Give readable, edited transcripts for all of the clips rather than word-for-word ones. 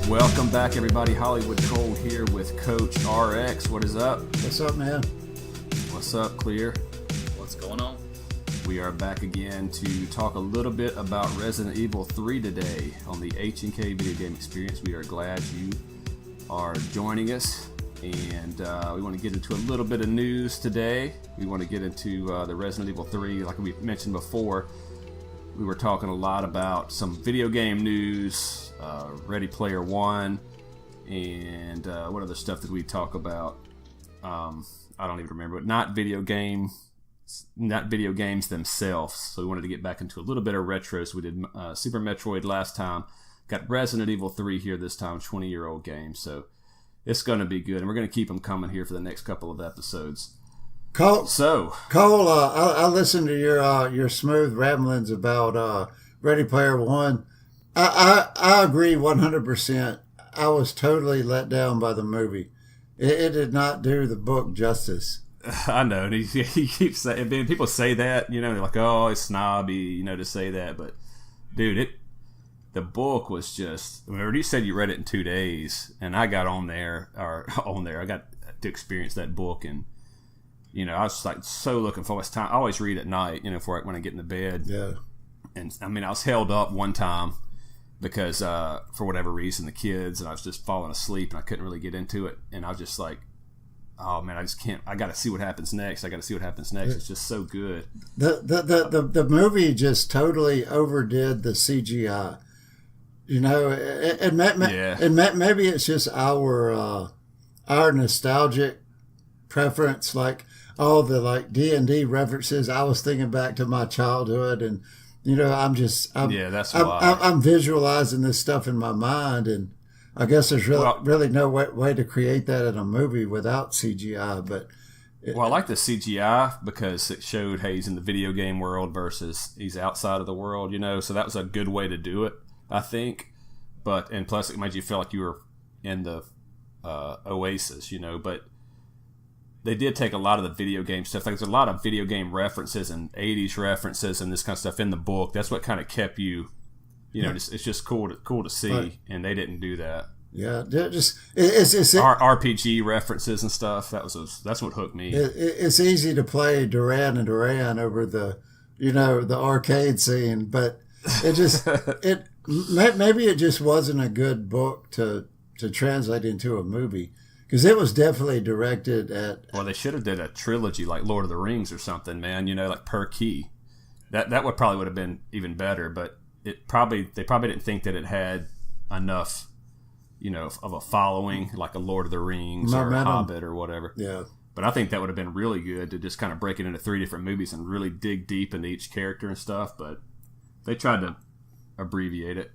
Welcome back, everybody. HolliwoodKole here with CoachRX. What is up? What's up, man? What's up, Clear? What's going on? We are back again to talk a little bit about Resident Evil 3 today on the HnK video game experience. We are glad you are joining us, and we want to get into a little bit of news today. We want to get into the Resident Evil 3. Like we mentioned before, we were talking a lot about some video game news, Ready Player One, and what other stuff did we talk about? I don't even remember, but not video games themselves. So we wanted to get back into a little bit of retro. So we did Super Metroid last time. Got Resident Evil 3 here this time, 20-year-old game. So it's going to be good, and we're going to keep them coming here for the next couple of episodes. Cole, Cole, I listened to your smooth ramblings about Ready Player One. I agree 100%. I was totally let down by the movie. It did not do the book justice. I know, and he keeps saying, I mean, people say that, you know, they're like, oh, it's snobby, you know, to say that, but dude, the book was just, remember you said you read it in 2 days, and I got I got to experience that book, and you know, I was like so looking forward to time. I always read at night, you know, when I get into bed. Yeah. And I mean, I was held up one time because for whatever reason, the kids, and I was just falling asleep and I couldn't really get into it. And I was just like, oh man, I just can't. I got to see what happens next. It's just so good. The movie just totally overdid the CGI. You know, and maybe it's just our nostalgic preference, like all the like D&D references. I was thinking back to my childhood, and you know, I'm visualizing this stuff in my mind, and I guess there's really no way to create that in a movie without CGI. But I like the CGI because it showed, hey, he's in the video game world versus he's outside of the world, you know. So that was a good way to do it, I think. And plus, it made you feel like you were in the Oasis, you know. But they did take a lot of the video game stuff. Like, there's a lot of video game references and 80s references and this kind of stuff in the book. That's what kind of kept you, you know, it's just cool to see. Right. And they didn't do that. Yeah, it's RPG references and stuff. That's what hooked me. It's easy to play Duran and Duran over the arcade scene, but maybe it just wasn't a good book to translate into a movie. Because it was definitely directed at... Well, they should have did a trilogy like Lord of the Rings or something, man. You know, like per key. That would have been even better. But they probably didn't think that it had enough, you know, of a following like a Lord of the Rings or a Hobbit or whatever. Yeah. But I think that would have been really good to just kind of break it into 3 different movies and really dig deep into each character and stuff. But they tried to abbreviate it.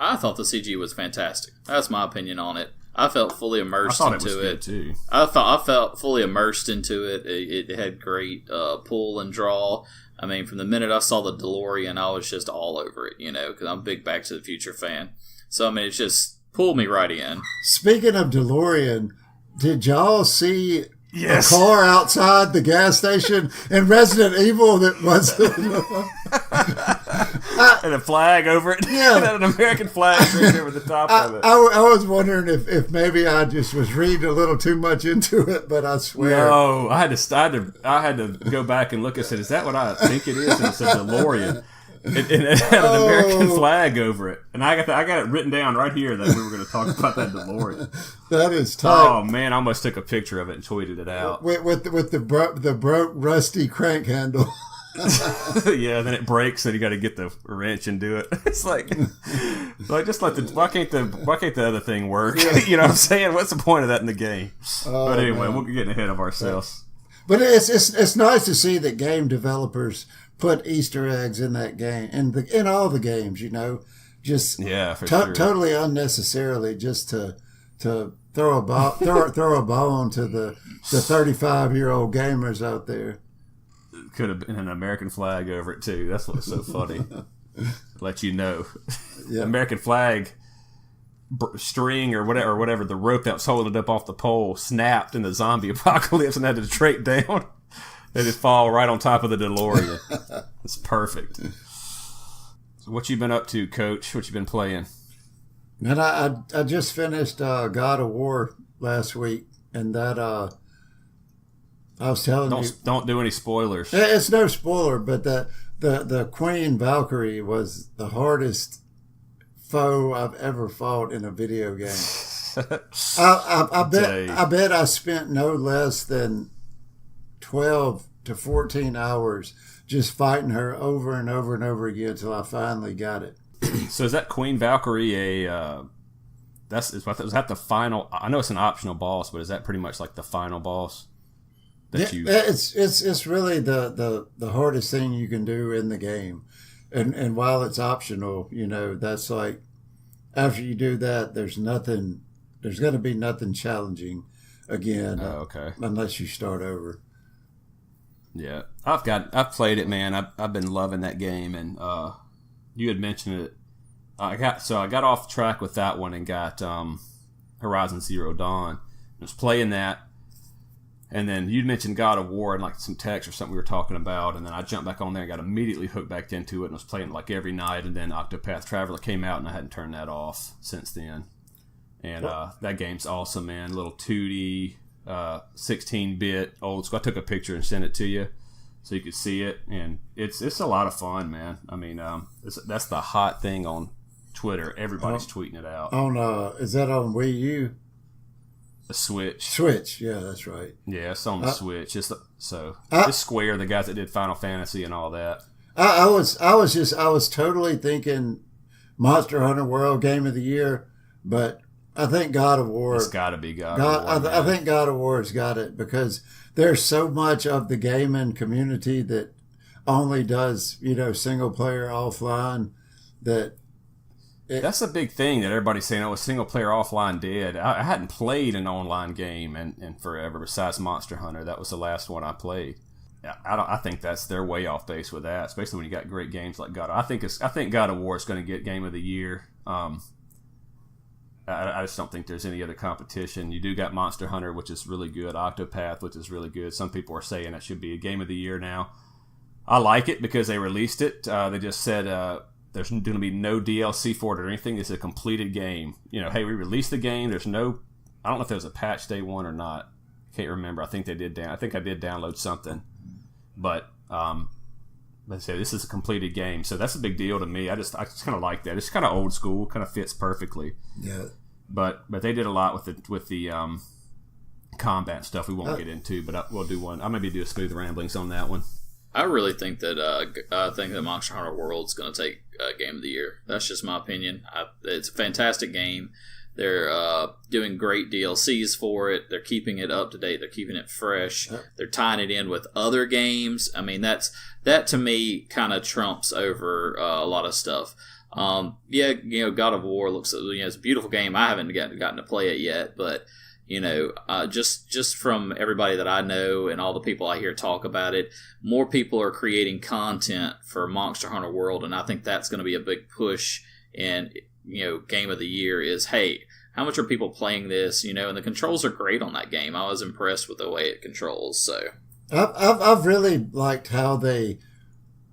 I thought the CG was fantastic. That's my opinion on it. I felt fully immersed into it. I thought it was good too. I felt fully immersed into it. It had great pull and draw. I mean, from the minute I saw the DeLorean, I was just all over it, you know, because I'm a big Back to the Future fan. So, I mean, it just pulled me right in. Speaking of DeLorean, did y'all see a Yes. car outside the gas station in Resident Evil that was... And a flag over it. Yeah. An American flag right over the top of it. I was wondering if maybe I just was reading a little too much into it, but I swear. No, I had to go back and look and said, is that what I think it is? And it said DeLorean. It had an American flag over it. And I got it written down right here that we were going to talk about that DeLorean. That is tight. Oh, man, I almost took a picture of it and tweeted it out. With the broke rusty crank handle. Yeah, then it breaks, and you got to get the wrench and do it. It's like just why can't the other thing work? Yeah. You know what I'm saying? What's the point of that in the game? Oh, but anyway, man. we're getting ahead of ourselves. But it's nice to see that game developers put Easter eggs in that game, in all the games, you know, just sure. Totally unnecessarily, just to throw a bone to the 35-year-old gamers out there. Could have been an American flag over it too. That's what's so funny. Let you know, American flag string or whatever, the rope that was holding it up off the pole snapped in the zombie apocalypse and had to straight down. They just fall right on top of the DeLorean. It's perfect. So what you been up to, Coach? What you been playing? And I just finished God of War last week, and that I was telling you. Don't do any spoilers. It's no spoiler, but the Queen Valkyrie was the hardest foe I've ever fought in a video game. I bet I spent no less than 12 to 14 hours just fighting her over and over and over again until I finally got it. So is that Queen Valkyrie is that the final? I know it's an optional boss, but is that pretty much like the final boss? It's really the hardest thing you can do in the game, and while it's optional, that's like after you do that, there's going to be nothing challenging again. Okay. Unless you start over. Yeah, I've played it, man. I've been loving that game, and you had mentioned it. I got off track with that one and got Horizon Zero Dawn. I was playing that, and then you'd mentioned God of War and like some text or something we were talking about, and then I jumped back on there and got immediately hooked back into it and was playing it like every night. And then Octopath Traveler came out, and I hadn't turned that off since then. And that game's awesome, man. Little 2D, 16-bit old school. I took a picture and sent it to you so you could see it, and it's a lot of fun, man. I mean, that's the hot thing on Twitter. Everybody's tweeting it out. Is that on Wii U? The Switch. Switch, yeah, that's right. Yeah, it's on the Switch. It's Square, the guys that did Final Fantasy and all that. I was totally thinking Monster Hunter World Game of the Year, but I think God of War. It's got to be God of War. I think God of War has got it because there's so much of the gaming community that only does single player offline that. That's a big thing that everybody's saying. Oh, a single player offline dead. I hadn't played an online game in forever. Besides Monster Hunter, that was the last one I played. I think they're way off base with that, especially when you got great games like God. I think God of War is going to get Game of the Year. I just don't think there's any other competition. You do got Monster Hunter, which is really good. Octopath, which is really good. Some people are saying it should be a Game of the Year now. I like it because they released it. They just said there's going to be no DLC for it or anything. It's a completed game. Hey, we released the game. There's no. I don't know if there was a patch day one or not. Can't remember. I think they did. I think I did download something, but let's say this is a completed game, so that's a big deal to me. I just kind of like that. It's kind of old school, kind of fits perfectly. Yeah. But they did a lot with the combat stuff. We won't get into, but we'll do one. I'll maybe do a smooth ramblings on that one. I really think that Monster Hunter World's going to take Game of the Year. That's just my opinion. It's a fantastic game. They're doing great DLCs for it. They're keeping it up to date. They're keeping it fresh. They're tying it in with other games. I mean, that to me kind of trumps over a lot of stuff. God of War looks it's a beautiful game. I haven't gotten to play it yet, but just from everybody that I know and all the people I hear talk about it, more people are creating content for Monster Hunter World, and I think that's going to be a big push in Game of the Year is, hey, how much are people playing this? And the controls are great on that game. I was impressed with the way it controls. So I've really liked how they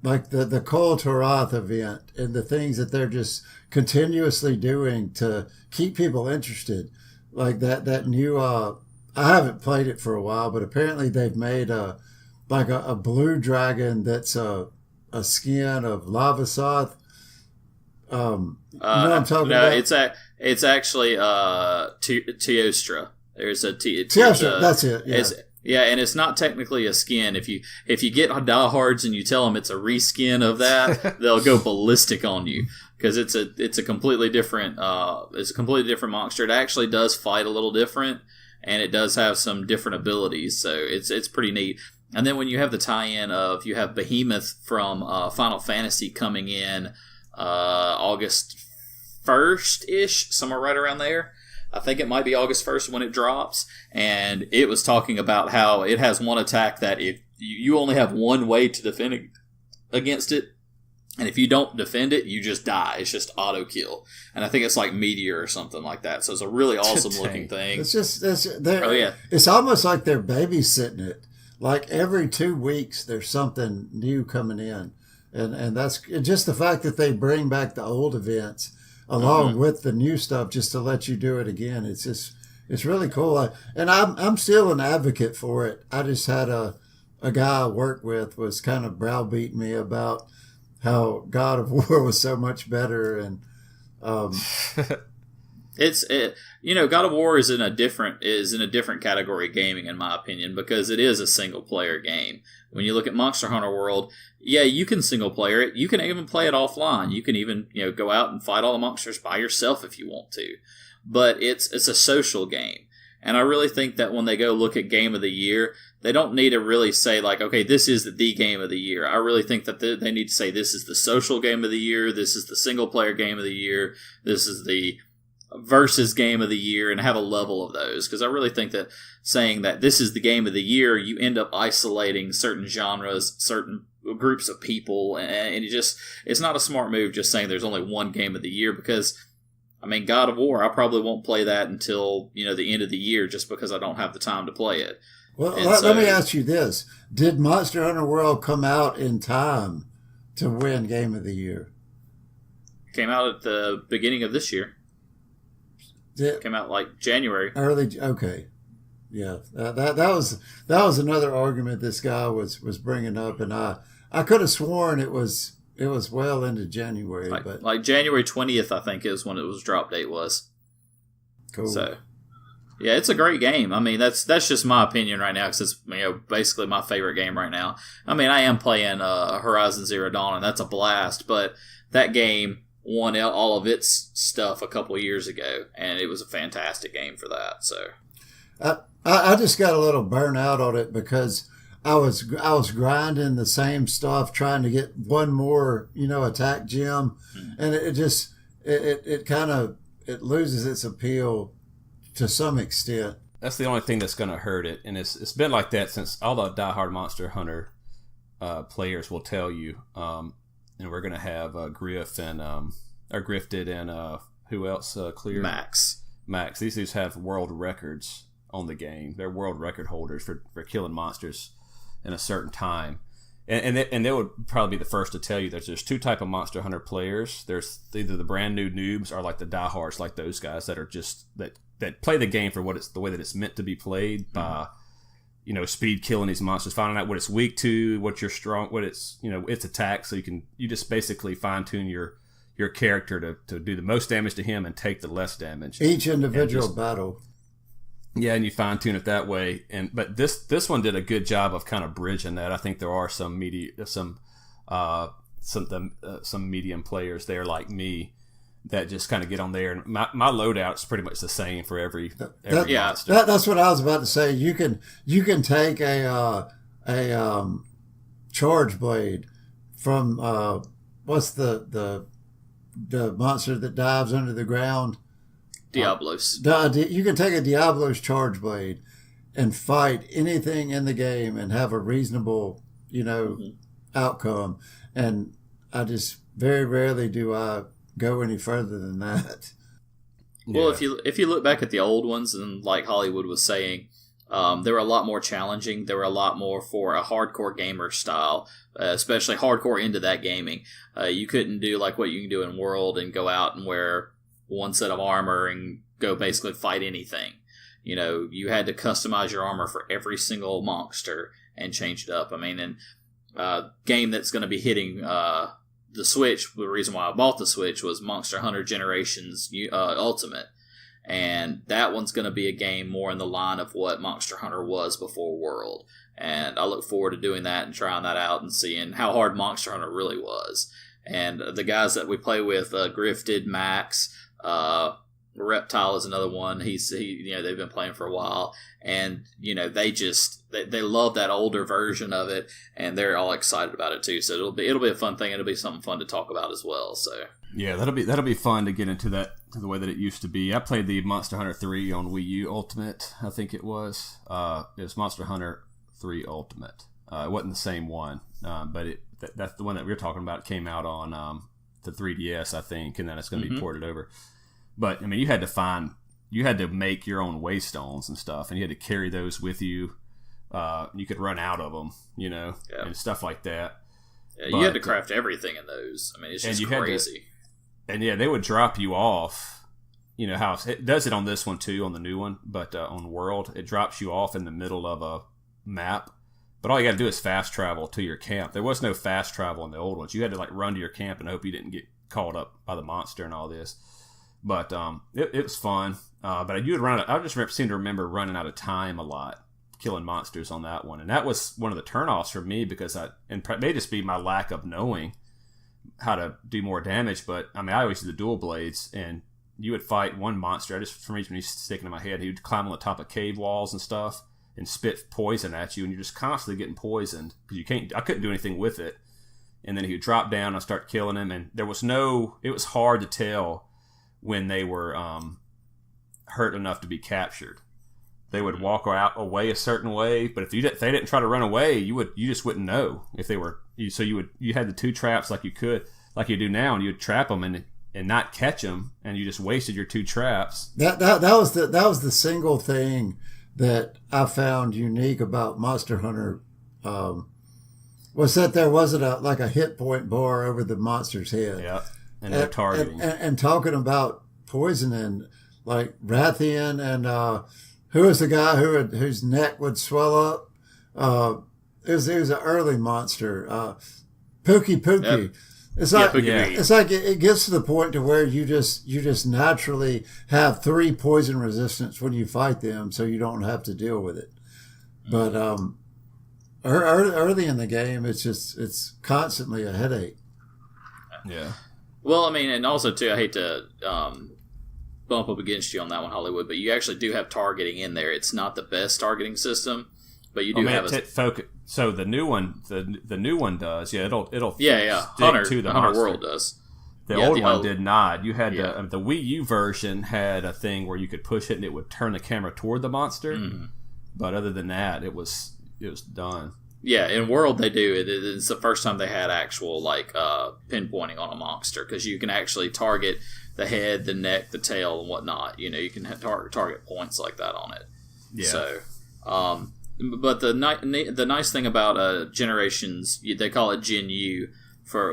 like the Kol Torath event and the things that they're just continuously doing to keep people interested. Like that new I haven't played it for a while, but apparently they've made a blue dragon that's a skin of Lavasoth. You know what I'm talking about? It's actually Teostra. There's a Teostra. That's it. Yeah. And it's not technically a skin. If you get diehards and you tell them it's a reskin of that, they'll go ballistic on you because it's a completely different monster. It actually does fight a little different, and it does have some different abilities. So it's pretty neat. And then when you have the tie-in of you have Behemoth from Final Fantasy coming in August 1st-ish, somewhere right around there. I think it might be August 1st when it drops, and it was talking about how it has one attack that if you only have one way to defend against it, and if you don't defend it, you just die. It's just auto kill, and I think it's like Meteor or something like that. So it's a really awesome looking thing. It's almost like they're babysitting it. Like every 2 weeks, there's something new coming in, and that's just the fact that they bring back the old events. along with the new stuff just to let you do it again. It's really cool. And I'm still an advocate for it. I just had a guy I worked with was kind of browbeating me about how God of War was so much better. And God of War is in a different category of gaming, in my opinion, because it is a single player game. When you look at Monster Hunter World, yeah, you can single player it. You can even play it offline. You can even go out and fight all the monsters by yourself if you want to. But it's a social game. And I really think that when they go look at Game of the Year, they don't need to really say, like, okay, this is the Game of the Year. I really think that they need to say this is the social Game of the Year, this is the single-player Game of the Year, this is the versus Game of the Year, and have a level of those. Because I really think that saying that this is the Game of the Year, you end up isolating certain genres, certain groups of people, and it's not a smart move just saying there's only one Game of the Year, because God of War, I probably won't play that until, the end of the year just because I don't have the time to play it. Well, let me ask you this. Did Monster Hunter World come out in time to win Game of the Year? It came out at the beginning of this year. It came out like January. Okay. Yeah. That was another argument this guy was bringing up, and I could have sworn it was well into January, but like January 20th, I think, is when it was drop date was. Cool. So, yeah, it's a great game. That's just my opinion right now, because it's basically my favorite game right now. I am playing Horizon Zero Dawn, and that's a blast. But that game won all of its stuff a couple of years ago, and it was a fantastic game for that. So, I just got a little burnout on it because I was grinding the same stuff, trying to get one more, attack gem, and it kind of loses its appeal to some extent. That's the only thing that's going to hurt it, and it's been like that since all the diehard Monster Hunter players will tell you. And we're going to have Griff and Grifted and who else? Clear Max. These dudes have world records on the game. They're world record holders for killing monsters in a certain time, and they would probably be the first to tell you that there's two type of Monster Hunter players. There's either the brand new noobs or like the diehards, like those guys that are just that play the game for the way that it's meant to be played by, speed killing these monsters, finding out what it's weak to, what you're strong, what it's its attack, so you just basically fine tune your character to do the most damage to him and take the less damage. Each individual battle. Yeah, and you fine tune it that way. But this one did a good job of kind of bridging that. I think there are some medium players there like me that just kind of get on there, and my loadout's pretty much the same for every monster. That's what I was about to say. You can take a charge blade from what's the monster that dives under the ground? Diablos. You can take a Diablos charge blade and fight anything in the game and have a reasonable, outcome. And I just very rarely do I go any further than that. Well, if you look back at the old ones, and like Hollywood was saying, they were a lot more challenging. They were a lot more for a hardcore gamer style, especially hardcore into that gaming. You couldn't do like what you can do in World and go out and wear one set of armor and go basically fight anything. You had to customize your armor for every single monster and change it up. Game that's going to be hitting the Switch, the reason why I bought the Switch was Monster Hunter Generations Ultimate. And that one's going to be a game more in the line of what Monster Hunter was before World. And I look forward to doing that and trying that out and seeing how hard Monster Hunter really was. And the guys that we play with, Grifted, Max, Reptile is another one. They've been playing for a while, and they love that older version of it, and they're all excited about it too. So it'll be a fun thing. It'll be something fun to talk about as well. So yeah, that'll be fun to get into that, to the way that it used to be. I played the Monster Hunter 3 on Wii U Ultimate. I think it was. It was Monster Hunter 3 Ultimate. It wasn't the same one, but that's the one that we were talking about. It came out on the 3DS, I think, and then it's going to be ported over. But you had to make your own waystones and stuff, and you had to carry those with you. You could run out of them, and stuff like that. Yeah, you had to craft everything in those. It's just crazy. And yeah, they would drop you off. You know how it does it on this one too, on the new one, but on World, it drops you off in the middle of a map. But all you got to do is fast travel to your camp. There was no fast travel in the old ones. You had to like run to your camp and hope you didn't get caught up by the monster and all this. But it was fun. But you would run. I just seem to remember running out of time a lot, killing monsters on that one, and that was one of the turnoffs for me because it may just be my lack of knowing how to do more damage. But I mean, I always did the dual blades, and you would fight one monster. For reason he's sticking in my head, he would climb on the top of cave walls and stuff and spit poison at you, and you're just constantly getting poisoned because you can't. I couldn't do anything with it, and then he would drop down and I start killing him, and it was hard to tell when they were hurt enough to be captured. They would walk out away a certain way, but if they didn't try to run away, you just wouldn't know if they were. So you had the two traps like you do now, and you would trap them and not catch them, and you just wasted your two traps. That was the single thing that I found unique about Monster Hunter, was that there wasn't a hit point bar over the monster's head. Yeah, and no targeting. And talking about poisoning, like Rathian and who was the guy whose neck would swell up? It was an early monster, Pookie. Yep. It's like it gets to the point to where you just naturally have 3 poison resistance when you fight them, so you don't have to deal with it. But early in the game, it's constantly a headache. Yeah. Well, I mean, and also too, I hate to bump up against you on that one, Hollywood, but you actually do have targeting in there. It's not the best targeting system, but you do have focus. So the new one, the new one does. Yeah, it'll Hunter to the Hunter World does. The old one did not. You had the Wii U version had a thing where you could push it and it would turn the camera toward the monster. Mm-hmm. But other than that, it was done. Yeah, in World they do. It's the first time they had actual pinpointing on a monster, because you can actually target the head, the neck, the tail, and whatnot. You know, you can target points like that on it. Yeah. So, but the nice thing about Generations, they call it Gen U,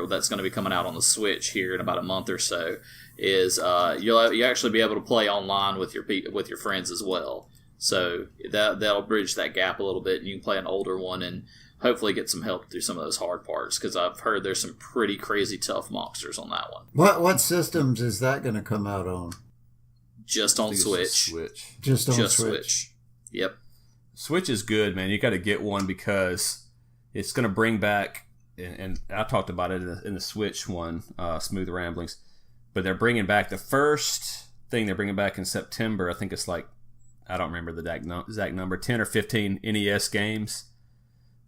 that's going to be coming out on the Switch here in about a month or so, is you'll actually be able to play online with your friends as well. So that'll bridge that gap a little bit, and you can play an older one and hopefully get some help through some of those hard parts, because I've heard there's some pretty crazy tough monsters on that one. What systems is that going to come out on? Just on Switch. Just on Switch. Yep. Switch is good, man. You got to get one because it's going to bring back, and I talked about it in the Switch one, Smooth Ramblings, but they're bringing back the first thing they're bringing back in September. I think it's I don't remember the exact number, 10 or 15 NES games,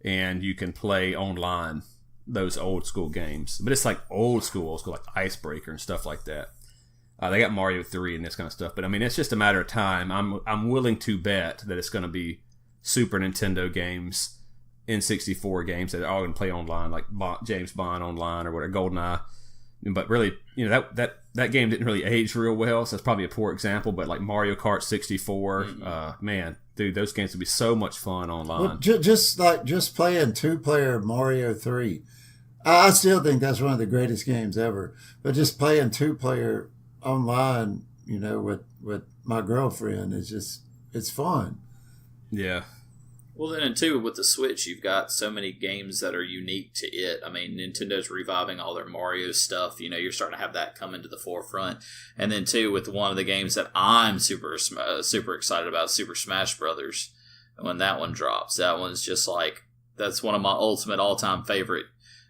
and you can play online those old school games. But it's like old school, like Icebreaker and stuff like that. They got Mario 3 and this kind of stuff. But I mean, it's just a matter of time. I'm willing to bet that it's going to be Super Nintendo games, N64 games that are all going to play online, like James Bond online or whatever, GoldenEye. But really, you know, that game didn't really age real well, so that's probably a poor example. But like Mario Kart 64, man, dude, those games would be so much fun online. Well, just playing 2-player Mario 3, I still think that's one of the greatest games ever. But just playing 2-player online, you know, with my girlfriend it's fun. Yeah. Well, then, and too, with the Switch, you've got so many games that are unique to it. I mean, Nintendo's reviving all their Mario stuff. You know, you're starting to have that come into the forefront. And then, too, with one of the games that I'm super excited about, Super Smash Brothers, when that one drops. That one's just that's one of my ultimate all-time favorite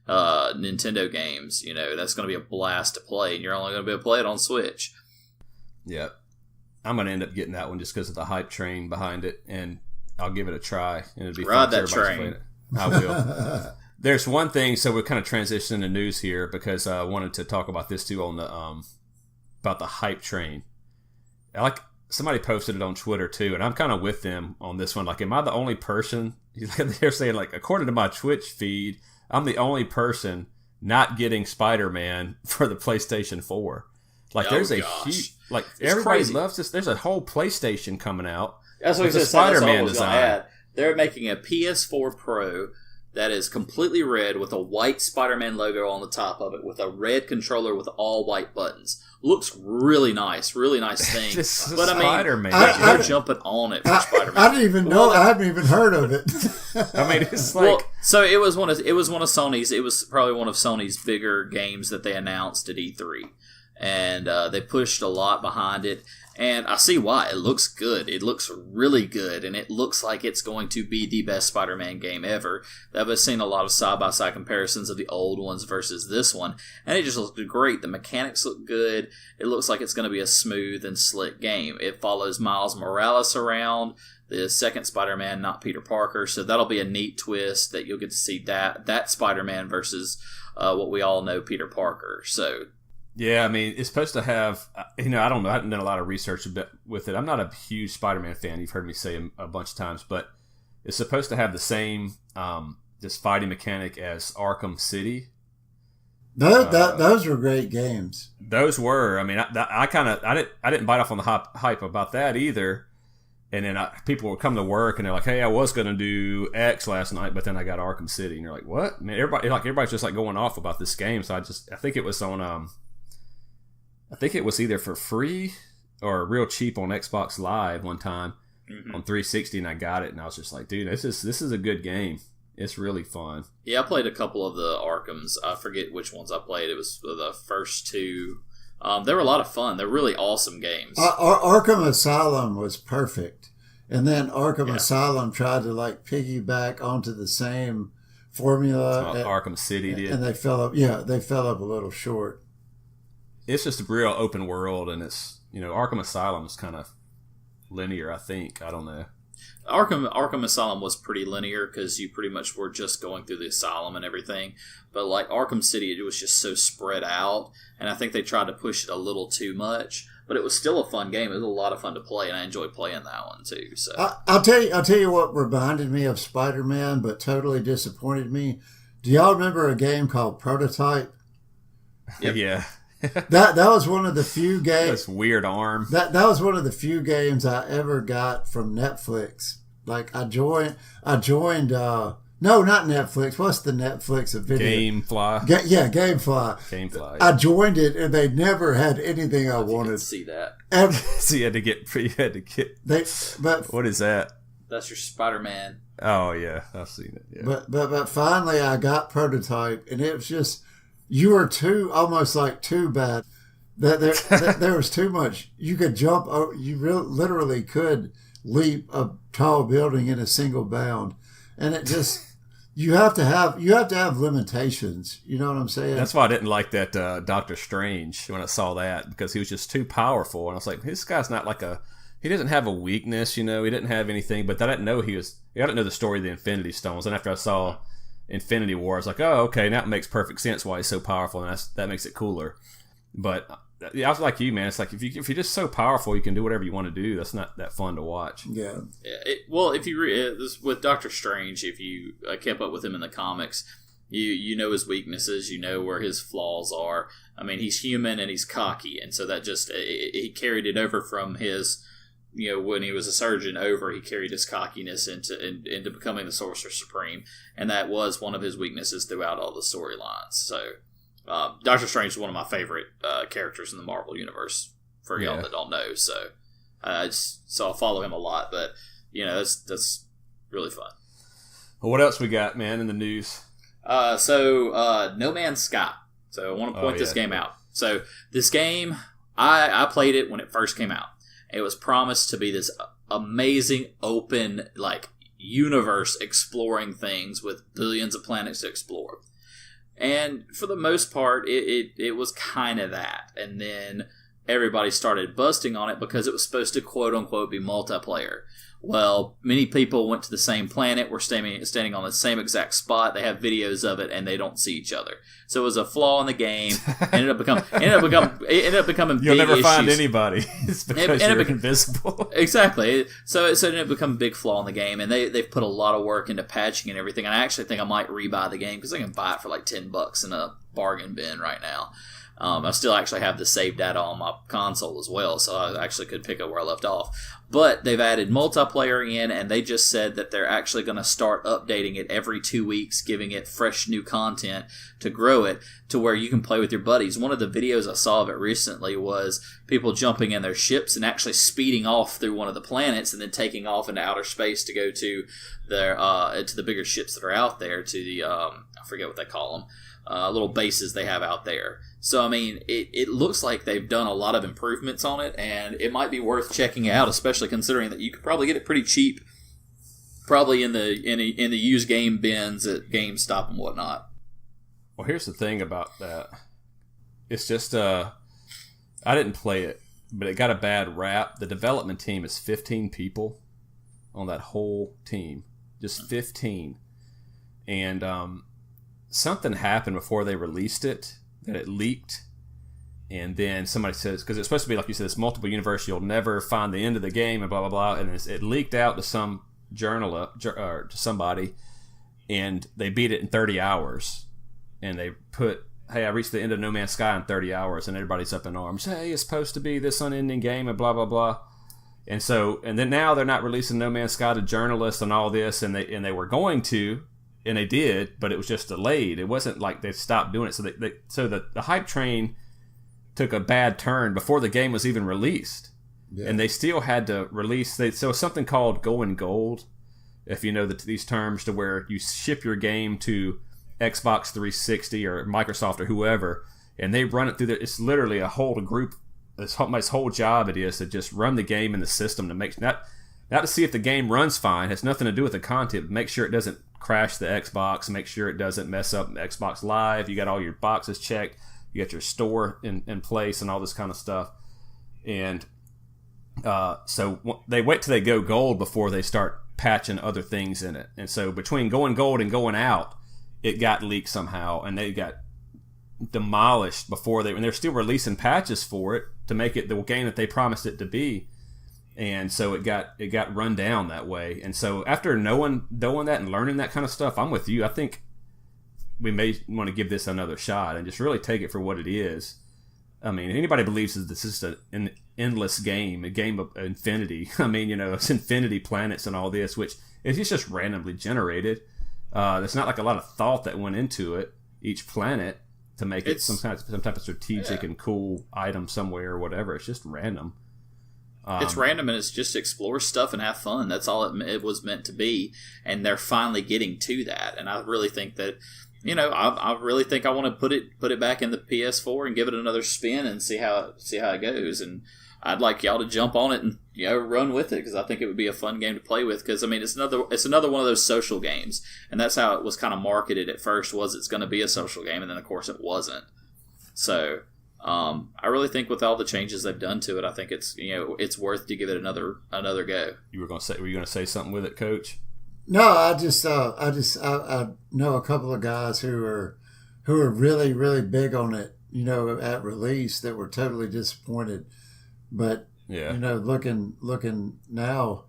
Nintendo games. You know, that's going to be a blast to play, and you're only going to be able to play it on Switch. Yeah. I'm going to end up getting that one just because of the hype train behind it, and I'll give it a try, and it'll be ride fun that train. I will. There's one thing, so we're kind of transitioning to news here because I wanted to talk about this too on the about the hype train. Somebody posted it on Twitter too, and I'm kind of with them on this one. Like, am I the only person? They're saying, like, according to my Twitch feed, I'm the only person not getting Spider-Man for the PlayStation 4. Like, there's a huge, like, everybody crazy. loves this. There's a whole PlayStation coming out. That's what he said. Spider-Man design. They're making a PS4 Pro that is completely red with a white Spider-Man logo on the top of it with a red controller with all white buttons. Looks really nice thing. But Spider-Man. They're jumping on it for Spider-Man. I didn't even know. I haven't even heard of it. I mean, it's like so it was one of Sony's. It was probably one of Sony's bigger games that they announced at E3, and they pushed a lot behind it. And I see why. It looks good. It looks really good, and it looks like it's going to be the best Spider-Man game ever. I've seen a lot of side-by-side comparisons of the old ones versus this one, and it just looks great. The mechanics look good. It looks like it's going to be a smooth and slick game. It follows Miles Morales around, the second Spider-Man, not Peter Parker, so that'll be a neat twist that you'll get to see that Spider-Man versus what we all know, Peter Parker. So... yeah, I mean, it's supposed to have, I don't know, I haven't done a lot of research with it. I'm not a huge Spider-Man fan, you've heard me say a bunch of times, but it's supposed to have the same just fighting mechanic as Arkham City. Those were great games. Those were, I mean, I didn't bite off on the hype about that either. And then people would come to work and they're like, hey, I was going to do X last night, but then I got Arkham City. And you're like, what? Man, everybody's just like going off about this game. So I think it was on, I think it was either for free or real cheap on Xbox Live one time on 360, and I got it, and I was just like, dude, this is a good game. It's really fun. Yeah, I played a couple of the Arkhams. I forget which ones I played. It was the first two. They were a lot of fun. They're really awesome games. Arkham Asylum was perfect, and then Arkham Asylum tried to like piggyback onto the same formula. Arkham City did, and they fell up. Yeah, they fell up a little short. It's just a real open world, and it's, Arkham Asylum is kind of linear, I think. I don't know. Arkham Asylum was pretty linear because you pretty much were just going through the asylum and everything. But like Arkham City, it was just so spread out, and I think they tried to push it a little too much. But it was still a fun game. It was a lot of fun to play, and I enjoyed playing that one too. So I'll tell you what reminded me of Spider-Man, but totally disappointed me. Do y'all remember a game called Prototype? Yep. Yeah. That was one of the few games. This weird arm. That was one of the few games I ever got from Netflix. Like I joined. No, not Netflix. What's the Netflix of video? GameFly. GameFly. GameFly. I joined it, and they never had anything I wanted. See that? So you had to get. But what is that? That's your Spider-Man. Oh yeah, I've seen it. Yeah. But finally, I got Prototype, and it was just. You were almost too bad. That there was too much. You could jump. You literally could leap a tall building in a single bound, and it just you have to have limitations. You know what I'm saying? That's why I didn't like that Doctor Strange when I saw that, because he was just too powerful, and I was like, this guy's not like he doesn't have a weakness. He didn't have anything. But I didn't know I didn't know the story of the Infinity Stones, and after I saw Infinity War, I was like, oh, okay, now it makes perfect sense why he's so powerful, and that makes it cooler. But I was like you, man. It's like if you're just so powerful, you can do whatever you want to do. That's not that fun to watch. Yeah. If you with Doctor Strange, if you kept up with him in the comics, you know his weaknesses, you know where his flaws are. I mean, he's human and he's cocky, and so that just he carried it over from his. When he was a surgeon he carried his cockiness into becoming the Sorcerer Supreme, and that was one of his weaknesses throughout all the storylines. So, Doctor Strange is one of my favorite characters in the Marvel Universe, for y'all that don't know. So, I follow him a lot, but, that's really fun. Well, what else we got, man, in the news? No Man's Sky. So, I want to point this game out. So, this game, I played it when it first came out. It was promised to be this amazing open universe exploring things with billions of planets to explore. And for the most part, it was kind of that. And then everybody started busting on it because it was supposed to quote unquote be multiplayer. Well, many people went to the same planet, were standing on the same exact spot. They have videos of it, and they don't see each other. So it was a flaw in the game. Ended up becoming. You'll big never issues. find anybody. It's because you're invisible. Exactly. So it ended up becoming a big flaw in the game, and they've put a lot of work into patching and everything. And I actually think I might rebuy the game because I can buy it for $10 in a bargain bin right now. I still actually have the save data on my console as well, so I actually could pick up where I left off. But they've added multiplayer in, and they just said that they're actually going to start updating it every 2 weeks, giving it fresh new content to grow it to where you can play with your buddies. One of the videos I saw of it recently was people jumping in their ships and actually speeding off through one of the planets and then taking off into outer space to go to their to the bigger ships that are out there, to the I forget what they call them, little bases they have out there. So, I mean, it looks like they've done a lot of improvements on it, and it might be worth checking out, especially considering that you could probably get it pretty cheap, probably in the used game bins at GameStop and whatnot. Well, here's the thing about that. It's just, I didn't play it, but it got a bad rap. The development team is 15 people on that whole team. Just 15. And something happened before they released it, that it leaked, and then somebody says, because it's supposed to be, like you said, it's multiple universe, you'll never find the end of the game, and blah, blah, blah, and it leaked out to some journalist, or to somebody, and they beat it in 30 hours, and they put, hey, I reached the end of No Man's Sky in 30 hours, and everybody's up in arms, hey, it's supposed to be this unending game, and blah, blah, blah. And then now they're not releasing No Man's Sky to journalists and all this, and they were going to, and they did, but it was just delayed. It wasn't like they stopped doing it. So the hype train took a bad turn before the game was even released. Yeah. And they still had to release. So something called going gold, if you know these terms, to where you ship your game to Xbox 360 or Microsoft or whoever, and they run it through it's literally a whole group. This whole job it is to just run the game in the system to make not to see if the game runs fine. It has nothing to do with the content. Make sure it doesn't crash the Xbox. Make sure it doesn't mess up Xbox Live. You got all your boxes checked. You got your store in place and all this kind of stuff. And so they wait till they go gold before they start patching other things in it. And so between going gold and going out, it got leaked somehow, and they got demolished before and they're still releasing patches for it to make it the game that they promised it to be. And so it got run down that way. And so after knowing that and learning that kind of stuff, I'm with you. I think we may want to give this another shot and just really take it for what it is. I mean, if anybody believes that this is an endless game, a game of infinity, I mean, it's infinity planets and all this, which is just randomly generated. There's not like a lot of thought that went into it, each planet, to make it some type of strategic and cool item somewhere or whatever. It's just random. It's random, and it's just explore stuff and have fun. That's all it was meant to be, and they're finally getting to that. And I really think that, I really think I want to put it back in the PS4 and give it another spin and see how it goes. And I'd like y'all to jump on it and run with it, because I think it would be a fun game to play with. Because I mean, it's another one of those social games, and that's how it was kind of marketed at first. Was it's going to be a social game, and then of course it wasn't. So. I really think with all the changes they've done to it, I think it's worth to give it another go. Were you going to say something with it, Coach? No, I know a couple of guys who are really, really big on it, at release, that were totally disappointed. But yeah, looking now,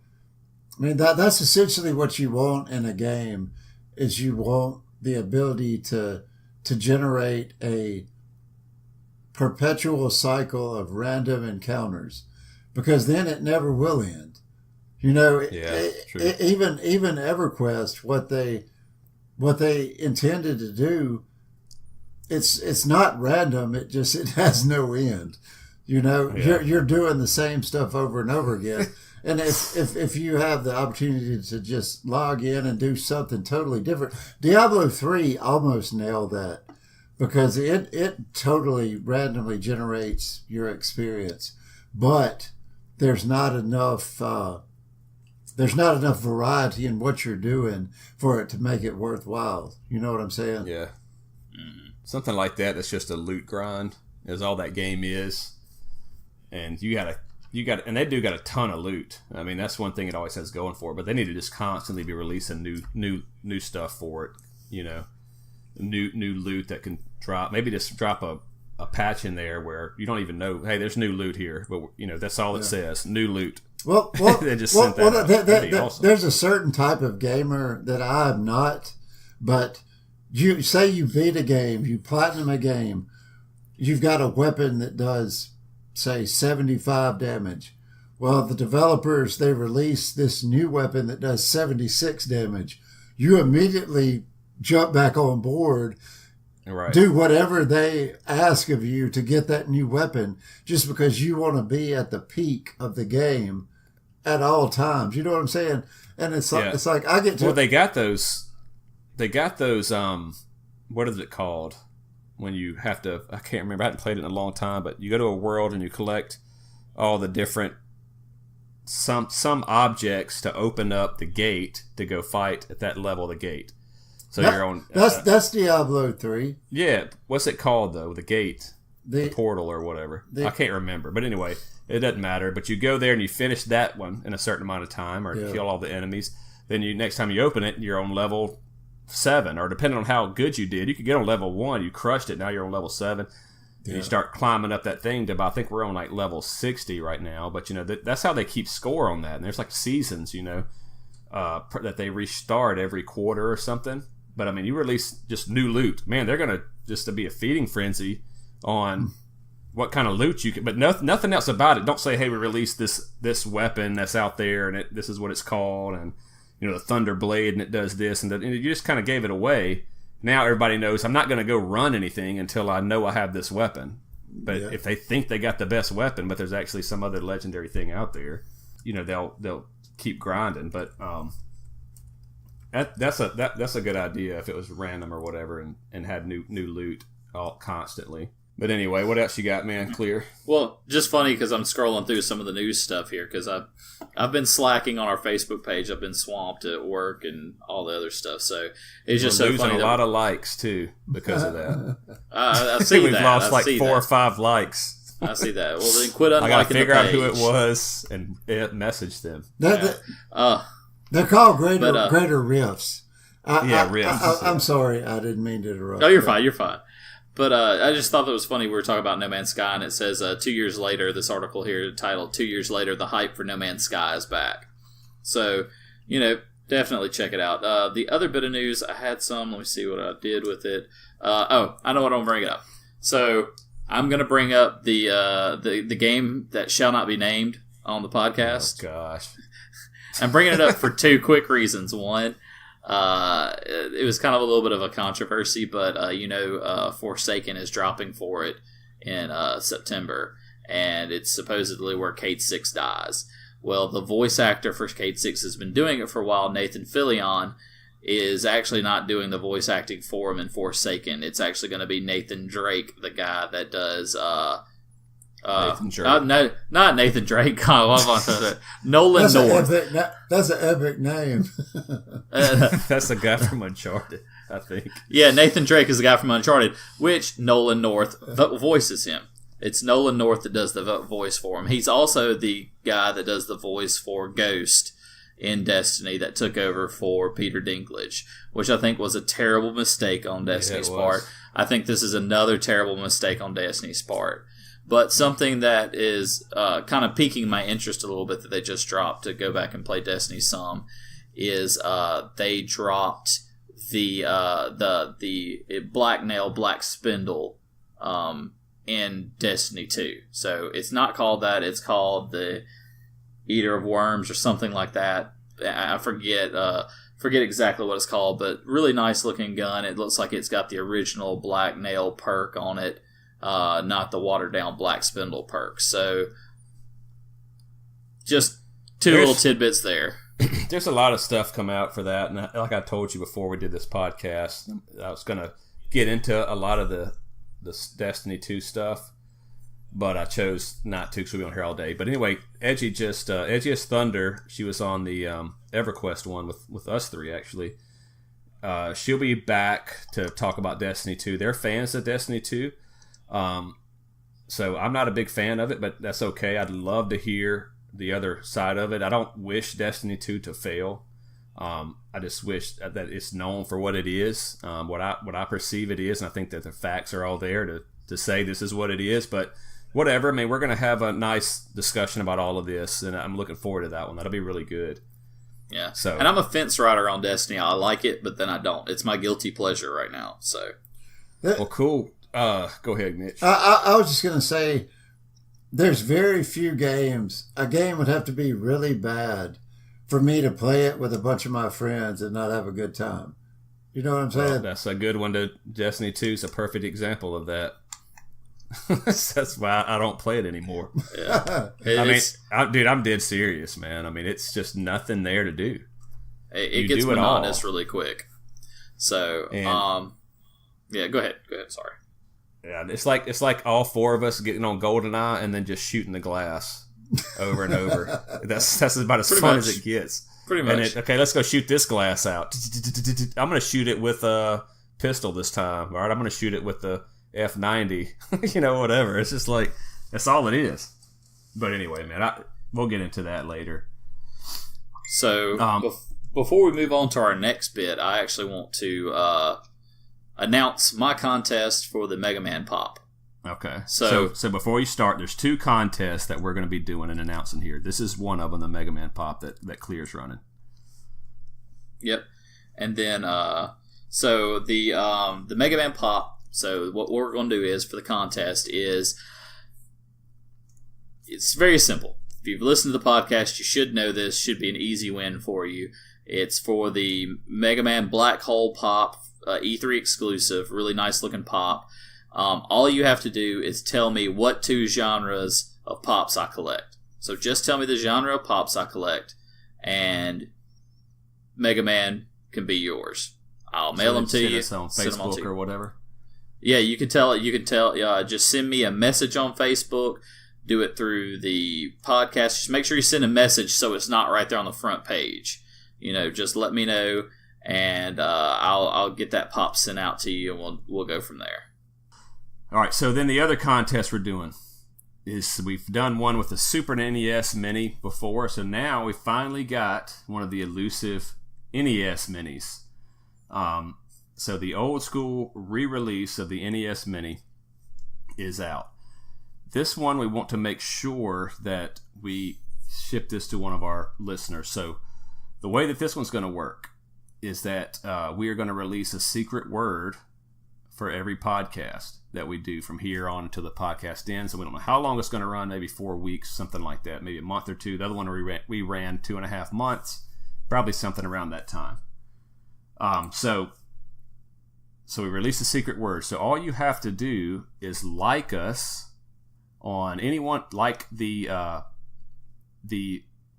I mean that's essentially what you want in a game, is you want the ability to generate a perpetual cycle of random encounters, because then it never will end. Even EverQuest, what they intended to do, it's not random. It has no end. You're doing the same stuff over and over again. And if you have the opportunity to just log in and do something totally different, Diablo 3 almost nailed that. Because it totally randomly generates your experience, but there's not enough variety in what you're doing for it to make it worthwhile. You know what I'm saying? Yeah. Mm-hmm. Something like that. That's just a loot grind, is all that game is, and you got, and they do got a ton of loot. I mean, that's one thing it always has going for it. But they need to just constantly be releasing new stuff for it. New loot that can drop. Maybe just drop a patch in there where you don't even know, hey, there's new loot here, but that's all it says, new loot. Well, they just sent that out. Awesome. There's a certain type of gamer that I am not, but you say you beat a game, you platinum a game, you've got a weapon that does, say, 75 damage. Well, the developers, they release this new weapon that does 76 damage. You immediately jump back on board, right. Do whatever they ask of you to get that new weapon, just because you want to be at the peak of the game at all times. You know what I'm saying? And it's like I get to... Well, they got those, what is it called? When you have to, I can't remember, I haven't played it in a long time, but you go to a world and you collect all the different, some objects to open up the gate to go fight at that level of the gate. So you're on... That's Diablo 3. Yeah. What's it called, though? The gate. The portal or whatever. I can't remember. But anyway, it doesn't matter. But you go there and you finish that one in a certain amount of time or kill all the enemies. Then next time you open it, you're on level 7. Or depending on how good you did, you could get on level 1. You crushed it. Now you're on level 7. And you start climbing up that thing to about, I think we're on like level 60 right now. But, that's how they keep score on that. And there's like seasons, that they restart every quarter or something. But, I mean, you release just new loot. Man, they're going to just to be a feeding frenzy on what kind of loot you can. But nothing else about it. Don't say, hey, we released this weapon that's out there, and this is what it's called, and, the Thunder Blade, and it does this. And you just kind of gave it away. Now everybody knows I'm not going to go run anything until I know I have this weapon. But if they think they got the best weapon, but there's actually some other legendary thing out there, they'll keep grinding. But That's a good idea if it was random or whatever and had new loot all constantly. But anyway, what else you got, man? Clear? Well, just funny because I'm scrolling through some of the news stuff here because I've been slacking on our Facebook page. I've been swamped at work and all the other stuff. So it's just so funny. A lot of likes too because of that. I see We've that. lost like 4 or 5 likes. I see that. Well, then quit unliking the page. I got to figure out who it was and message them. They're called greater rifts. Rifts. I'm sorry, I didn't mean to interrupt. No, you're fine. You're fine. But I just thought that was funny. We were talking about No Man's Sky, and it says 2 years later, this article here titled 2 years later, the hype for No Man's Sky is back. So, definitely check it out. The other bit of news, I had some. Let me see what I did with it. I know what I'm bringing up. So, I'm going to bring up the game that shall not be named on the podcast. Oh, gosh. I'm bringing it up for 2 quick reasons. One, it was kind of a little bit of a controversy, but Forsaken is dropping for it in September, and it's supposedly where Kate 6 dies. Well, the voice actor for Kate 6 has been doing it for a while. Nathan Fillion is actually not doing the voice acting for him in Forsaken. It's actually going to be Nathan Drake, the guy that does... Nathan Drake. No, not Nathan Drake. Nolan North. That's an epic name. That's the guy from Uncharted, I think. Yeah, Nathan Drake is the guy from Uncharted, which Nolan North voices him. It's Nolan North that does the voice for him. He's also the guy that does the voice for Ghost in Destiny that took over for Peter Dinklage, which I think was a terrible mistake on Destiny's part. I think this is another terrible mistake on Destiny's part. But something that is kind of piquing my interest a little bit that they just dropped to go back and play Destiny some is they dropped the Black Nail, Black Spindle in Destiny 2. So it's not called that. It's called the Eater of Worms or something like that. I forget exactly what it's called, but really nice looking gun. It looks like it's got the original Black Nail perk on it. Not the watered down Black Spindle perk. So, just two little tidbits there. There's a lot of stuff come out for that, and like I told you before we did this podcast, I was going to get into a lot of the Destiny 2 stuff, but I chose not to because we'll be on here all day. But anyway, Edgy as Thunder, she was on the EverQuest one with us 3 actually. She'll be back to talk about Destiny 2. They're fans of Destiny 2. So I'm not a big fan of it, but that's okay. I'd love to hear the other side of it. I don't wish Destiny 2 to fail. I just wish that it's known for what it is, what I perceive it is, and I think that the facts are all there to say this is what it is. But whatever. I mean, we're going to have a nice discussion about all of this, and I'm looking forward to that one. That'll be really good. Yeah. So, and I'm a fence rider on Destiny. I like it, but then I don't. It's my guilty pleasure right now. So. Well, cool. go ahead, Mitch. I was just going to say, there's very few games. A game would have to be really bad for me to play it with a bunch of my friends and not have a good time. You know what I'm saying? Well, that's a good one. Destiny 2 is a perfect example of that. That's why I don't play it anymore. Yeah. I'm dead serious, man. I mean, it's just nothing there to do. It gets monotonous really quick. So, yeah, go ahead. Sorry. Yeah, it's like all four of us getting on GoldenEye and then just shooting the glass over and over. That's about as fun as it gets. Pretty much. Okay, let's go shoot this glass out. I'm going to shoot it with a pistol this time. All right, I'm going to shoot it with the F90. Whatever. It's just like, that's all it is. But anyway, man, we'll get into that later. So, before we move on to our next bit, I actually want to announce my contest for the Mega Man Pop. Okay. So before you start, there's 2 contests that we're going to be doing and announcing here. This is one of them, the Mega Man Pop that Kleer's running. Yep. And then, so the Mega Man Pop. So what we're going to do is for the contest is it's very simple. If you've listened to the podcast, you should know this. Should be an easy win for you. It's for the Mega Man Black Hole Pop, E3 exclusive, really nice looking pop. All you have to do is tell me what 2 genres of pops I collect. So just tell me the genre of pops I collect, and Mega Man can be yours. I'll mail them to you. On Facebook or whatever. Yeah, you can tell. Just send me a message on Facebook. Do it through the podcast. Just make sure you send a message so it's not right there on the front page. Just let me know, and I'll get that pop sent out to you, and we'll go from there. All right, so then the other contest we're doing is we've done one with the Super NES Mini before, so now we finally got one of the elusive NES Minis. So the old school re-release of the NES Mini is out. This one we want to make sure that we ship this to one of our listeners. So the way that this one's going to work is that we are going to release a secret word for every podcast that we do from here on until the podcast ends. And we don't know how long it's going to run, maybe 4 weeks, something like that, maybe a month or 2. The other one we ran 2.5 months, probably something around that time. So we release a secret word. So all you have to do is like us on anyone, like the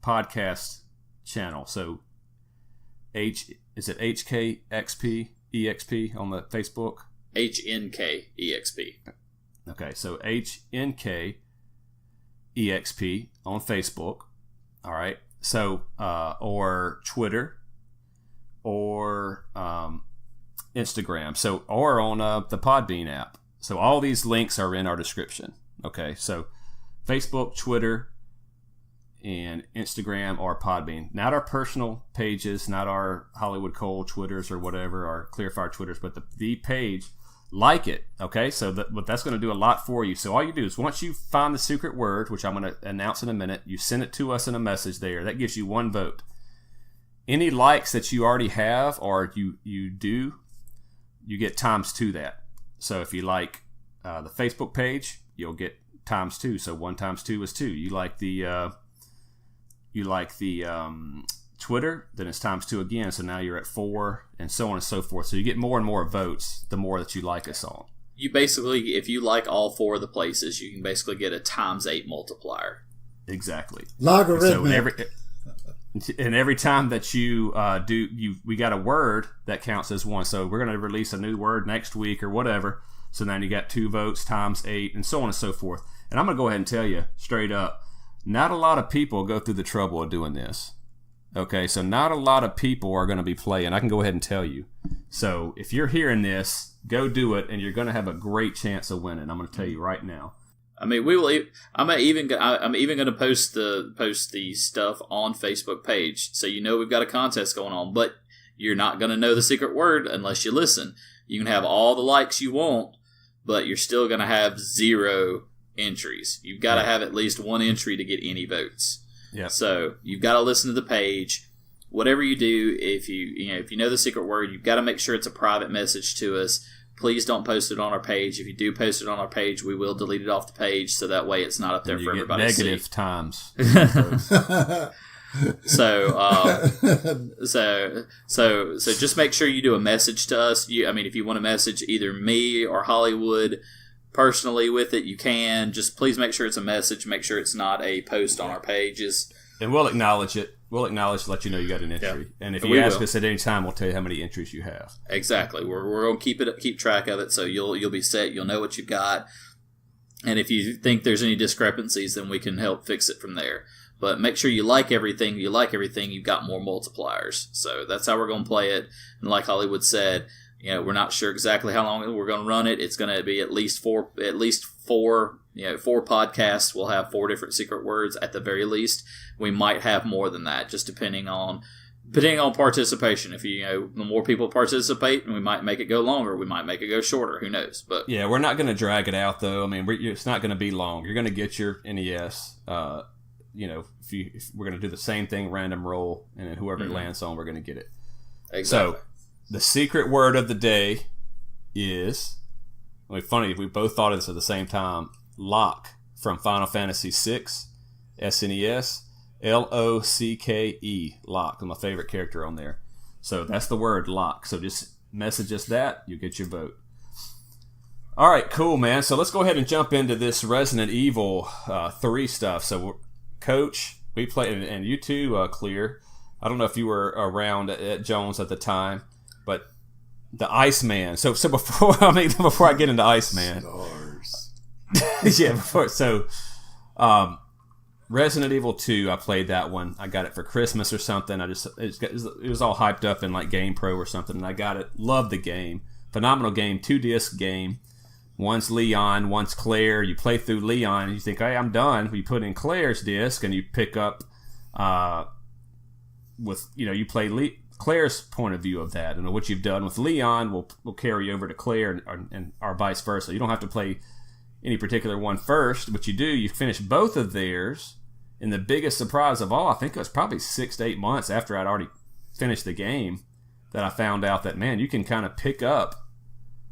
podcast channel. So is it HKXP EXP on the Facebook? HnK EXP. Okay, so HnK EXP on Facebook. All right. So or Twitter or Instagram. So or on the Podbean app. So all these links are in our description. Okay, so Facebook, Twitter, and Instagram or Podbean. Not our personal pages, not our HolliwoodKole Twitters or whatever, our Kleerfyre Twitters, but the page. Like it, okay? So but that's going to do a lot for you. So all you do is once you find the secret word, which I'm going to announce in a minute, you send it to us in a message there. That gives you 1 vote. Any likes that you already have or you do, you get times 2 that. So if you like the Facebook page, you'll get times 2. So 1 times 2 is 2. You like the Twitter, then it's times 2 again. So now you're at 4, and so on and so forth. So you get more and more votes the more that you like us on. You basically, if you like all 4 of the places, you can basically get a times 8 multiplier. Exactly. Logarithmic. And every time that you we got a word that counts as 1. So we're going to release a new word next week or whatever. So then you got 2 votes times 8, and so on and so forth. And I'm going to go ahead and tell you straight up, not a lot of people go through the trouble of doing this. Okay, so not a lot of people are going to be playing. I can go ahead and tell you. So if you're hearing this, go do it, and you're going to have a great chance of winning. I'm going to tell you right now. I mean, we will. I'm even going to post the stuff on Facebook page, so we've got a contest going on. But you're not going to know the secret word unless you listen. You can have all the likes you want, but you're still going to have 0 entries. You've got to have at least 1 entry to get any votes. Yeah. So you've got to listen to the page. Whatever you do, if you know the secret word, you've got to make sure it's a private message to us. please don't post it on our page. If you do post it on our page, we will delete it off the page, so that way it's not up there for everybody to see. Negative times. So just make sure you do a message to us. If you want to message either me or Hollywood personally with it, you can. Just please make sure it's a message. Make sure it's not a post on our pages. And we'll acknowledge it. We'll acknowledge to let you know you got an entry. Yeah. And if you ask us at any time, we'll tell you how many entries you have. Exactly. We're going to keep track of it, so you'll be set. You'll know what you've got. And if you think there's any discrepancies, then we can help fix it from there. But make sure you like everything. You like everything, you've got more multipliers. So that's how we're going to play it. And like Hollywood said, we're not sure exactly how long we're going to run it. It's going to be at least four podcasts. We'll have 4 different secret words at the very least. We might have more than that, just depending on participation. If the more people participate, we might make it go longer. We might make it go shorter. Who knows? But yeah, we're not going to drag it out though. It's not going to be long. You're going to get your NES. If we're going to do the same thing, random roll, and then whoever it lands on, we're going to get it. Exactly. So the secret word of the day is, funny if we both thought of this at the same time, lock from Final Fantasy VI, SNES, LOCKE, lock. My favorite character on there. So that's the word, lock. So just message us that, you get your vote. All right, cool, man. So let's go ahead and jump into this Resident Evil 3 stuff. So, Coach, we played, and you too, Clear. I don't know if you were around at Jones at the time, but the Iceman. So before I get into Iceman, Stars. yeah. Resident Evil 2, I played that one. I got it for Christmas or something. It was all hyped up in like Game Pro or something, and I got it. Loved the game. Phenomenal game. 2-disc game. One's Leon, one's Claire. You play through Leon, and you think, hey, I'm done. You put in Claire's disc, and you pick up you play Claire's point of view of that. And what you've done with Leon will carry over to Claire, or vice versa. You don't have to play any particular one first. What you do, you finish both of theirs. And the biggest surprise of all, I think it was probably 6 to 8 months after I'd already finished the game, that I found out that, man, you can kind of pick up.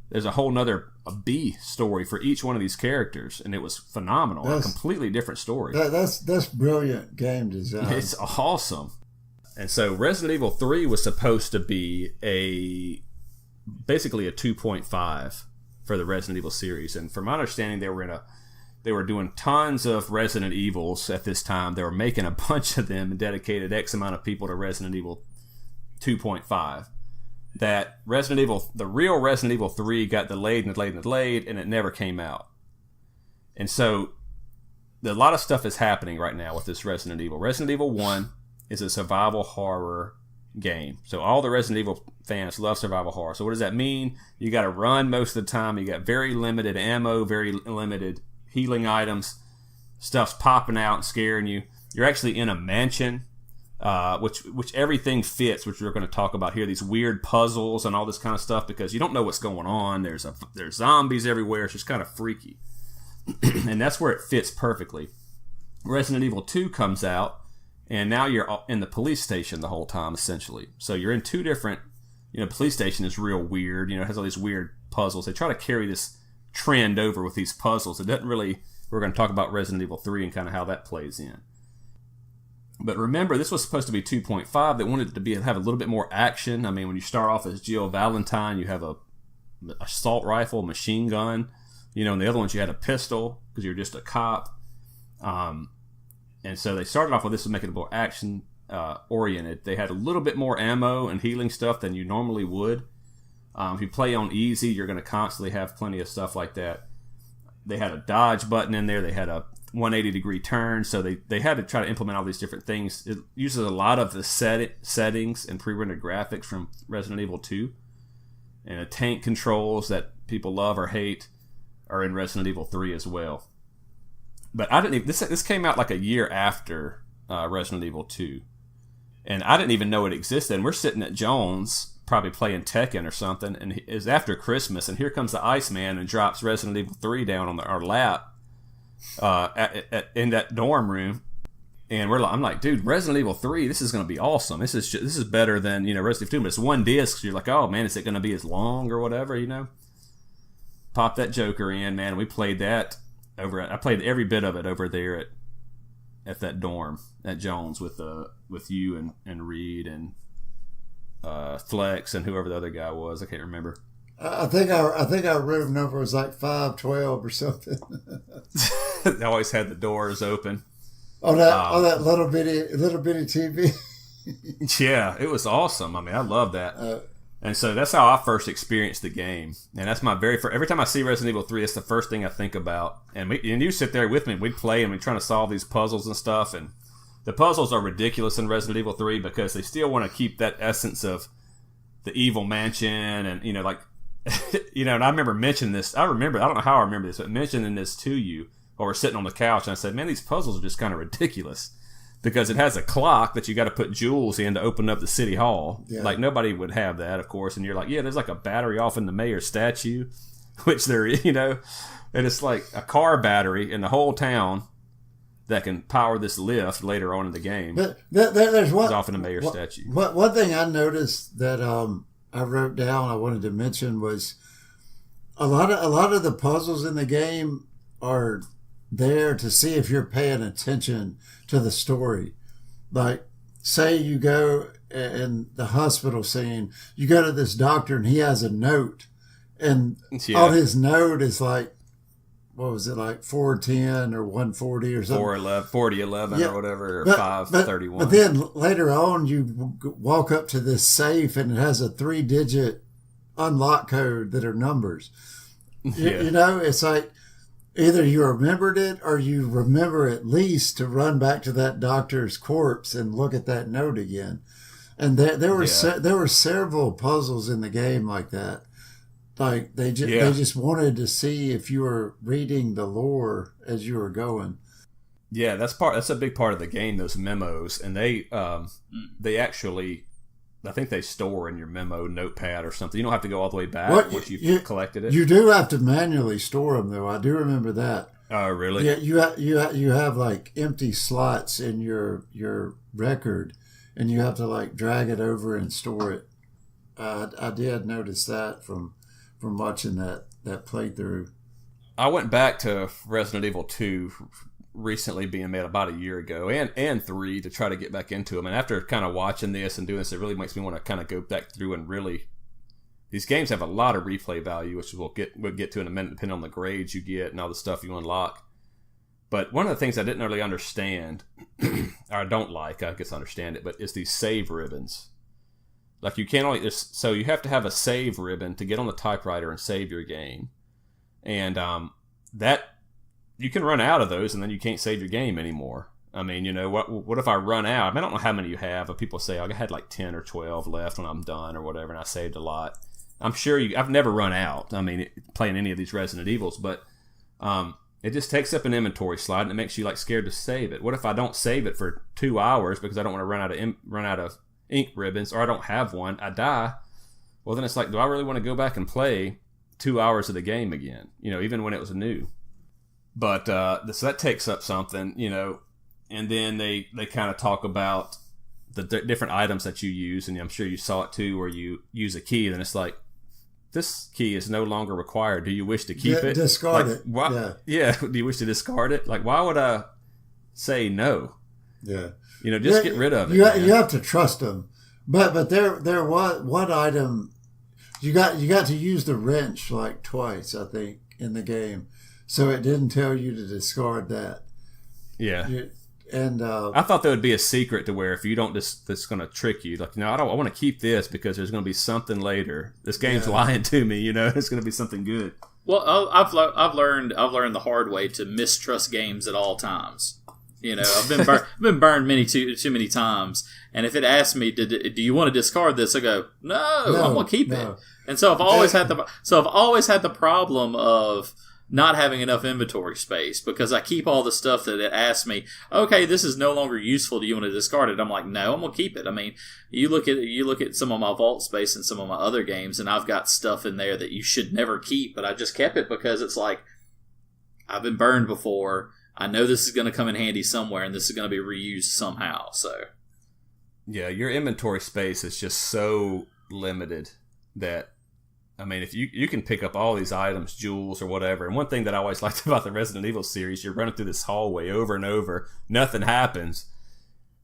There's a whole nother B story for each one of these characters, and it was phenomenal. A completely different story. That's brilliant game design. It's awesome. And so Resident Evil 3 was supposed to be basically a 2.5 for the Resident Evil series. And from my understanding, they were doing tons of Resident Evils at this time. They were making a bunch of them and dedicated X amount of people to Resident Evil 2.5. That the real Resident Evil 3 got delayed, and it never came out. And so a lot of stuff is happening right now with this Resident Evil. Resident Evil 1 is a survival horror game. So all the Resident Evil fans love survival horror. So what does that mean? You got to run most of the time. You got very limited ammo, very limited healing items. Stuff's popping out and scaring you. You're actually in a mansion. Which everything fits, which we're going to talk about here. These weird puzzles and all this kind of stuff, because you don't know what's going on. There's zombies everywhere. It's just kind of freaky, and that's where it fits perfectly. Resident Evil 2 comes out, and now you're in the police station the whole time, essentially. So you're in 2 different. Police station is real weird. It has all these weird puzzles. They try to carry this trend over with these puzzles. It doesn't really. We're going to talk about Resident Evil 3 and kind of how that plays in. But remember, this was supposed to be 2.5. They wanted it to have a little bit more action. When you start off as Jill Valentine, you have a assault rifle, machine gun. And the other ones you had a pistol because you're just a cop. And so they started off with this to make it more action oriented. They had a little bit more ammo and healing stuff than you normally would. If you play on easy, you're going to constantly have plenty of stuff like that. They had a dodge button in there. They had a 180-degree turn, so they had to try to implement all these different things. It uses a lot of the settings and pre-rendered graphics from Resident Evil 2, and the tank controls that people love or hate are in Resident Evil 3 as well. But I didn't even, this came out like a year after Resident Evil 2, and I didn't even know it existed. And we're sitting at Jones, probably playing Tekken or something, and it's after Christmas, and here comes the Iceman and drops Resident Evil 3 down on our lap. In that dorm room, and I'm like, dude, Resident Evil 3, this is going to be awesome. This is better than Resident Evil 2, but it's 1 disc. So you're like, oh man, is it going to be as long or whatever, pop that Joker in, man. We played that I played every bit of it over there at that dorm at Jones with you and Reed and Flex and whoever the other guy was. I can't remember. I think our room number was like 512 or something. They always had the doors open. On that little bitty TV. Yeah, it was awesome. I mean, I love that. And so that's how I first experienced the game. And that's my every time I see Resident Evil 3, that's the first thing I think about. And you sit there with me, we'd play and we're trying to solve these puzzles and stuff. And the puzzles are ridiculous in Resident Evil 3 because they still want to keep that essence of the evil mansion and, like, and I remember mentioning this. I don't know how I remember this, but mentioning this to you while we're sitting on the couch. And I said, man, these puzzles are just kind of ridiculous. Because it has a clock that you got to put jewels in to open up the city hall. Yeah. Like, nobody would have that, of course. And you're like, yeah, there's like a battery off in the mayor's statue, which there, and it's like a car battery in the whole town that can power this lift later on in the game. But there's one off in the mayor's statue. One thing I noticed that I wrote down I wanted to mention was a lot of the puzzles in the game are there to see if you're paying attention to the story. Like, say you go in the hospital scene, you go to this doctor and he has a note, and on his note is like, what was it, like 410 or 140 or something? 4011 or whatever, or 531. But then later on, you walk up to this safe and it has a 3-digit unlock code that are numbers. Yeah. It's like, either you remembered it or you remember at least to run back to that doctor's corpse and look at that note again. And there were several puzzles in the game like that. Like they just wanted to see if you were reading the lore as you were going. Yeah, that's a big part of the game, those memos. And they actually, I think they store in your memo notepad or something. You don't have to go all the way back once you've collected it. You do have to manually store them, though. I do remember that. Oh, really? Yeah, you have like empty slots in your record, and you have to like drag it over and store it. I did notice that from watching that playthrough. I went back to Resident Evil 2 recently, being made about a year ago, and 3 to try to get back into them. And after kind of watching this and doing this, it really makes me want to kind of go back through and really. These games have a lot of replay value, which we'll get to in a minute, depending on the grades you get and all the stuff you unlock. But one of the things I didn't really understand, or I don't like, I guess I understand it, but is these save ribbons. Like you can't only so you have to have a save ribbon to get on the typewriter and save your game, and that you can run out of those and then you can't save your game anymore. I mean, what if I run out? I mean, I don't know how many you have, but people say I had like 10 or 12 left when I'm done or whatever, and I saved a lot. I'm sure I've never run out. I mean, playing any of these Resident Evils, but it just takes up an inventory slot and it makes you like scared to save it. What if I don't save it for 2 hours because I don't want to run out of ink ribbons, or I don't have one? I die. Well, then it's like, do I really want to go back and play 2 hours of the game again? Even when it was new. But so that takes up something, and then they kind of talk about the different items that you use, and I'm sure you saw it too, where you use a key, and it's like, this key is no longer required. Do you wish to keep it? Discard it. Why, yeah. Do you wish to discard it? Like, why would I say no? Yeah. Just get rid of it. You have to trust them. But there was one item you got to use the wrench like twice, I think, in the game. So it didn't tell you to discard that. Yeah. And I thought there would be a secret to where if you don't, that's going to trick you. Like, I want to keep this because there's going to be something later. This game's lying to me. It's going to be something good. Well, I've learned the hard way to mistrust games at all times. I've been burned too many times. And if it asks me, do you want to discard this? I go, no, I'm going to keep it. And so I've always had the problem of not having enough inventory space because I keep all the stuff that it asks me, okay, this is no longer useful. Do you want to discard it? I'm like, no, I'm going to keep it. I mean, you look at some of my vault space and some of my other games, and I've got stuff in there that you should never keep, but I just kept it because it's like, I've been burned before. I know this is going to come in handy somewhere, and this is going to be reused somehow. So, yeah, your inventory space is just so limited that I mean, if you can pick up all these items, jewels or whatever. And one thing that I always liked about the Resident Evil series, you're running through this hallway over and over, nothing happens.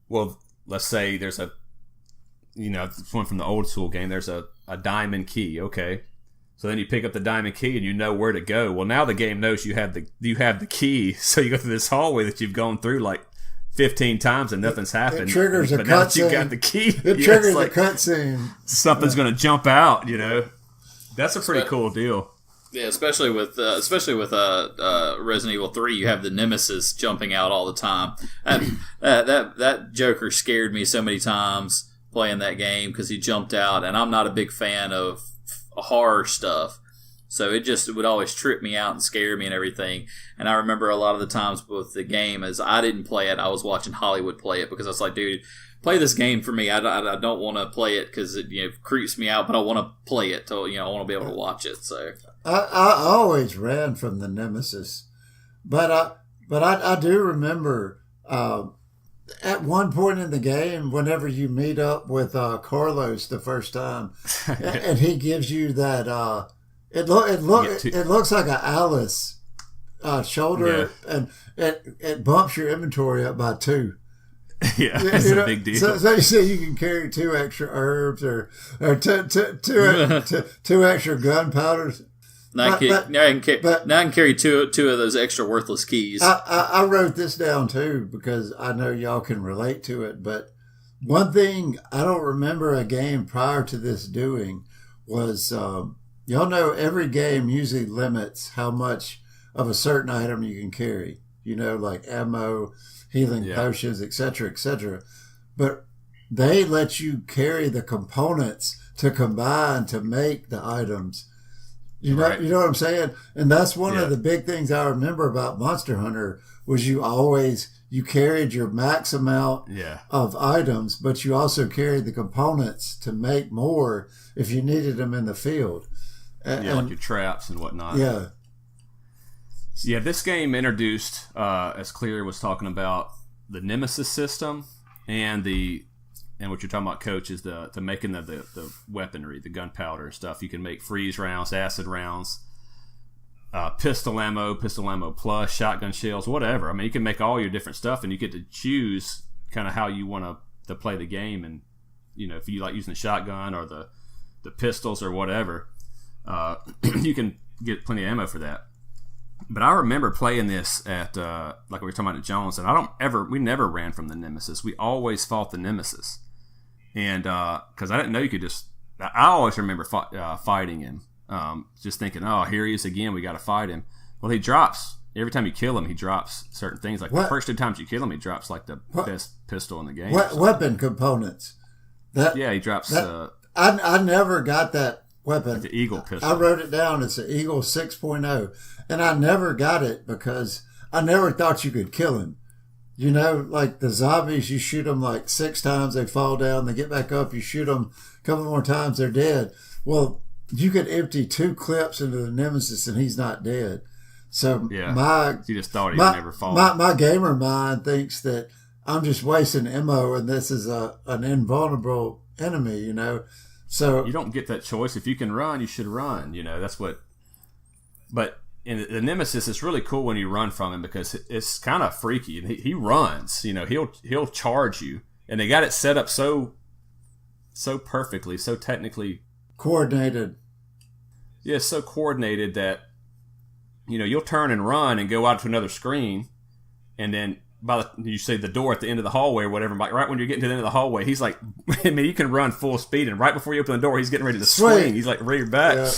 Well, let's say there's one from the old school game, there's a diamond key, okay. So then you pick up the diamond key and you know where to go. Well, now the game knows you have the key, so you go through this hallway that you've gone through like 15 times and nothing's happened. It triggers a cutscene. But now you got the key. It triggers a cutscene. Something's going to jump out, That's a pretty cool deal. Yeah, especially with Resident Evil 3, you have the Nemesis jumping out all the time. That Joker scared me so many times playing that game because he jumped out, and I'm not a big fan of horror stuff. So it would always trip me out and scare me and everything. And I remember a lot of the times with the game, as I didn't play it, I was watching Hollywood play it because I was like, dude, play this game for me. I don't want to play it because it creeps me out, but I want to play it. So, I want to be able to watch it. So I always ran from the Nemesis, but I do remember at one point in the game, whenever you meet up with Carlos the first time, and he gives you that. It looks like an Alice shoulder, and it bumps your inventory up by 2. Yeah, that's a big deal. So you say you can carry 2 extra herbs or two extra gunpowders. Now I can carry two of those extra worthless keys. I wrote this down too because I know y'all can relate to it. But one thing I don't remember a game prior to this doing was y'all know every game usually limits how much of a certain item you can carry. Like ammo, healing potions, etc., etc. But they let you carry the components to combine to make the items. You know what I'm saying? And that's one of the big things I remember about Monster Hunter was you carried your max amount of items, but you also carried the components to make more if you needed them in the field. Like your traps and whatnot. Yeah. Yeah, this game introduced, as Kleer was talking about, the Nemesis system and what you're talking about, Coach, is the making of the weaponry, the gunpowder and stuff. You can make freeze rounds, acid rounds, pistol ammo plus, shotgun shells, whatever. I mean, you can make all your different stuff, and you get to choose kind of how you want to play the game. And if you like using the shotgun or the pistols or whatever, you can get plenty of ammo for that. But I remember playing this at like we were talking about at Jones, and we never ran from the Nemesis. We always fought the Nemesis, and because I didn't know you could just. I always remember fighting him, just thinking, oh, here he is again. We got to fight him. Well, he drops every time you kill him. He drops certain things. Like the first 2 times you kill him, he drops like the best pistol in the game. Weapon components. He drops. I never got that weapon. Like the Eagle pistol. I wrote it down. It's an Eagle 6.0. And I never got it because I never thought you could kill him. Like the zombies, you shoot them like 6 times, they fall down, they get back up, you shoot them a couple more times, they're dead. Well, you could empty 2 clips into the Nemesis and he's not dead. So you just thought he would never fall. My gamer mind thinks that I'm just wasting ammo and this is an invulnerable enemy, So you don't get that choice. If you can run, you should run. That's what. But in the Nemesis, it's really cool when you run from him because it's kind of freaky. And he runs. He'll charge you, and they got it set up so perfectly, so technically coordinated. Yeah, so coordinated that you'll turn and run and go out to another screen, and then you say the door at the end of the hallway or whatever. Right when you're getting to the end of the hallway, he's like, I mean, you can run full speed, and right before you open the door, he's getting ready to swing. He's like rear back. Yeah.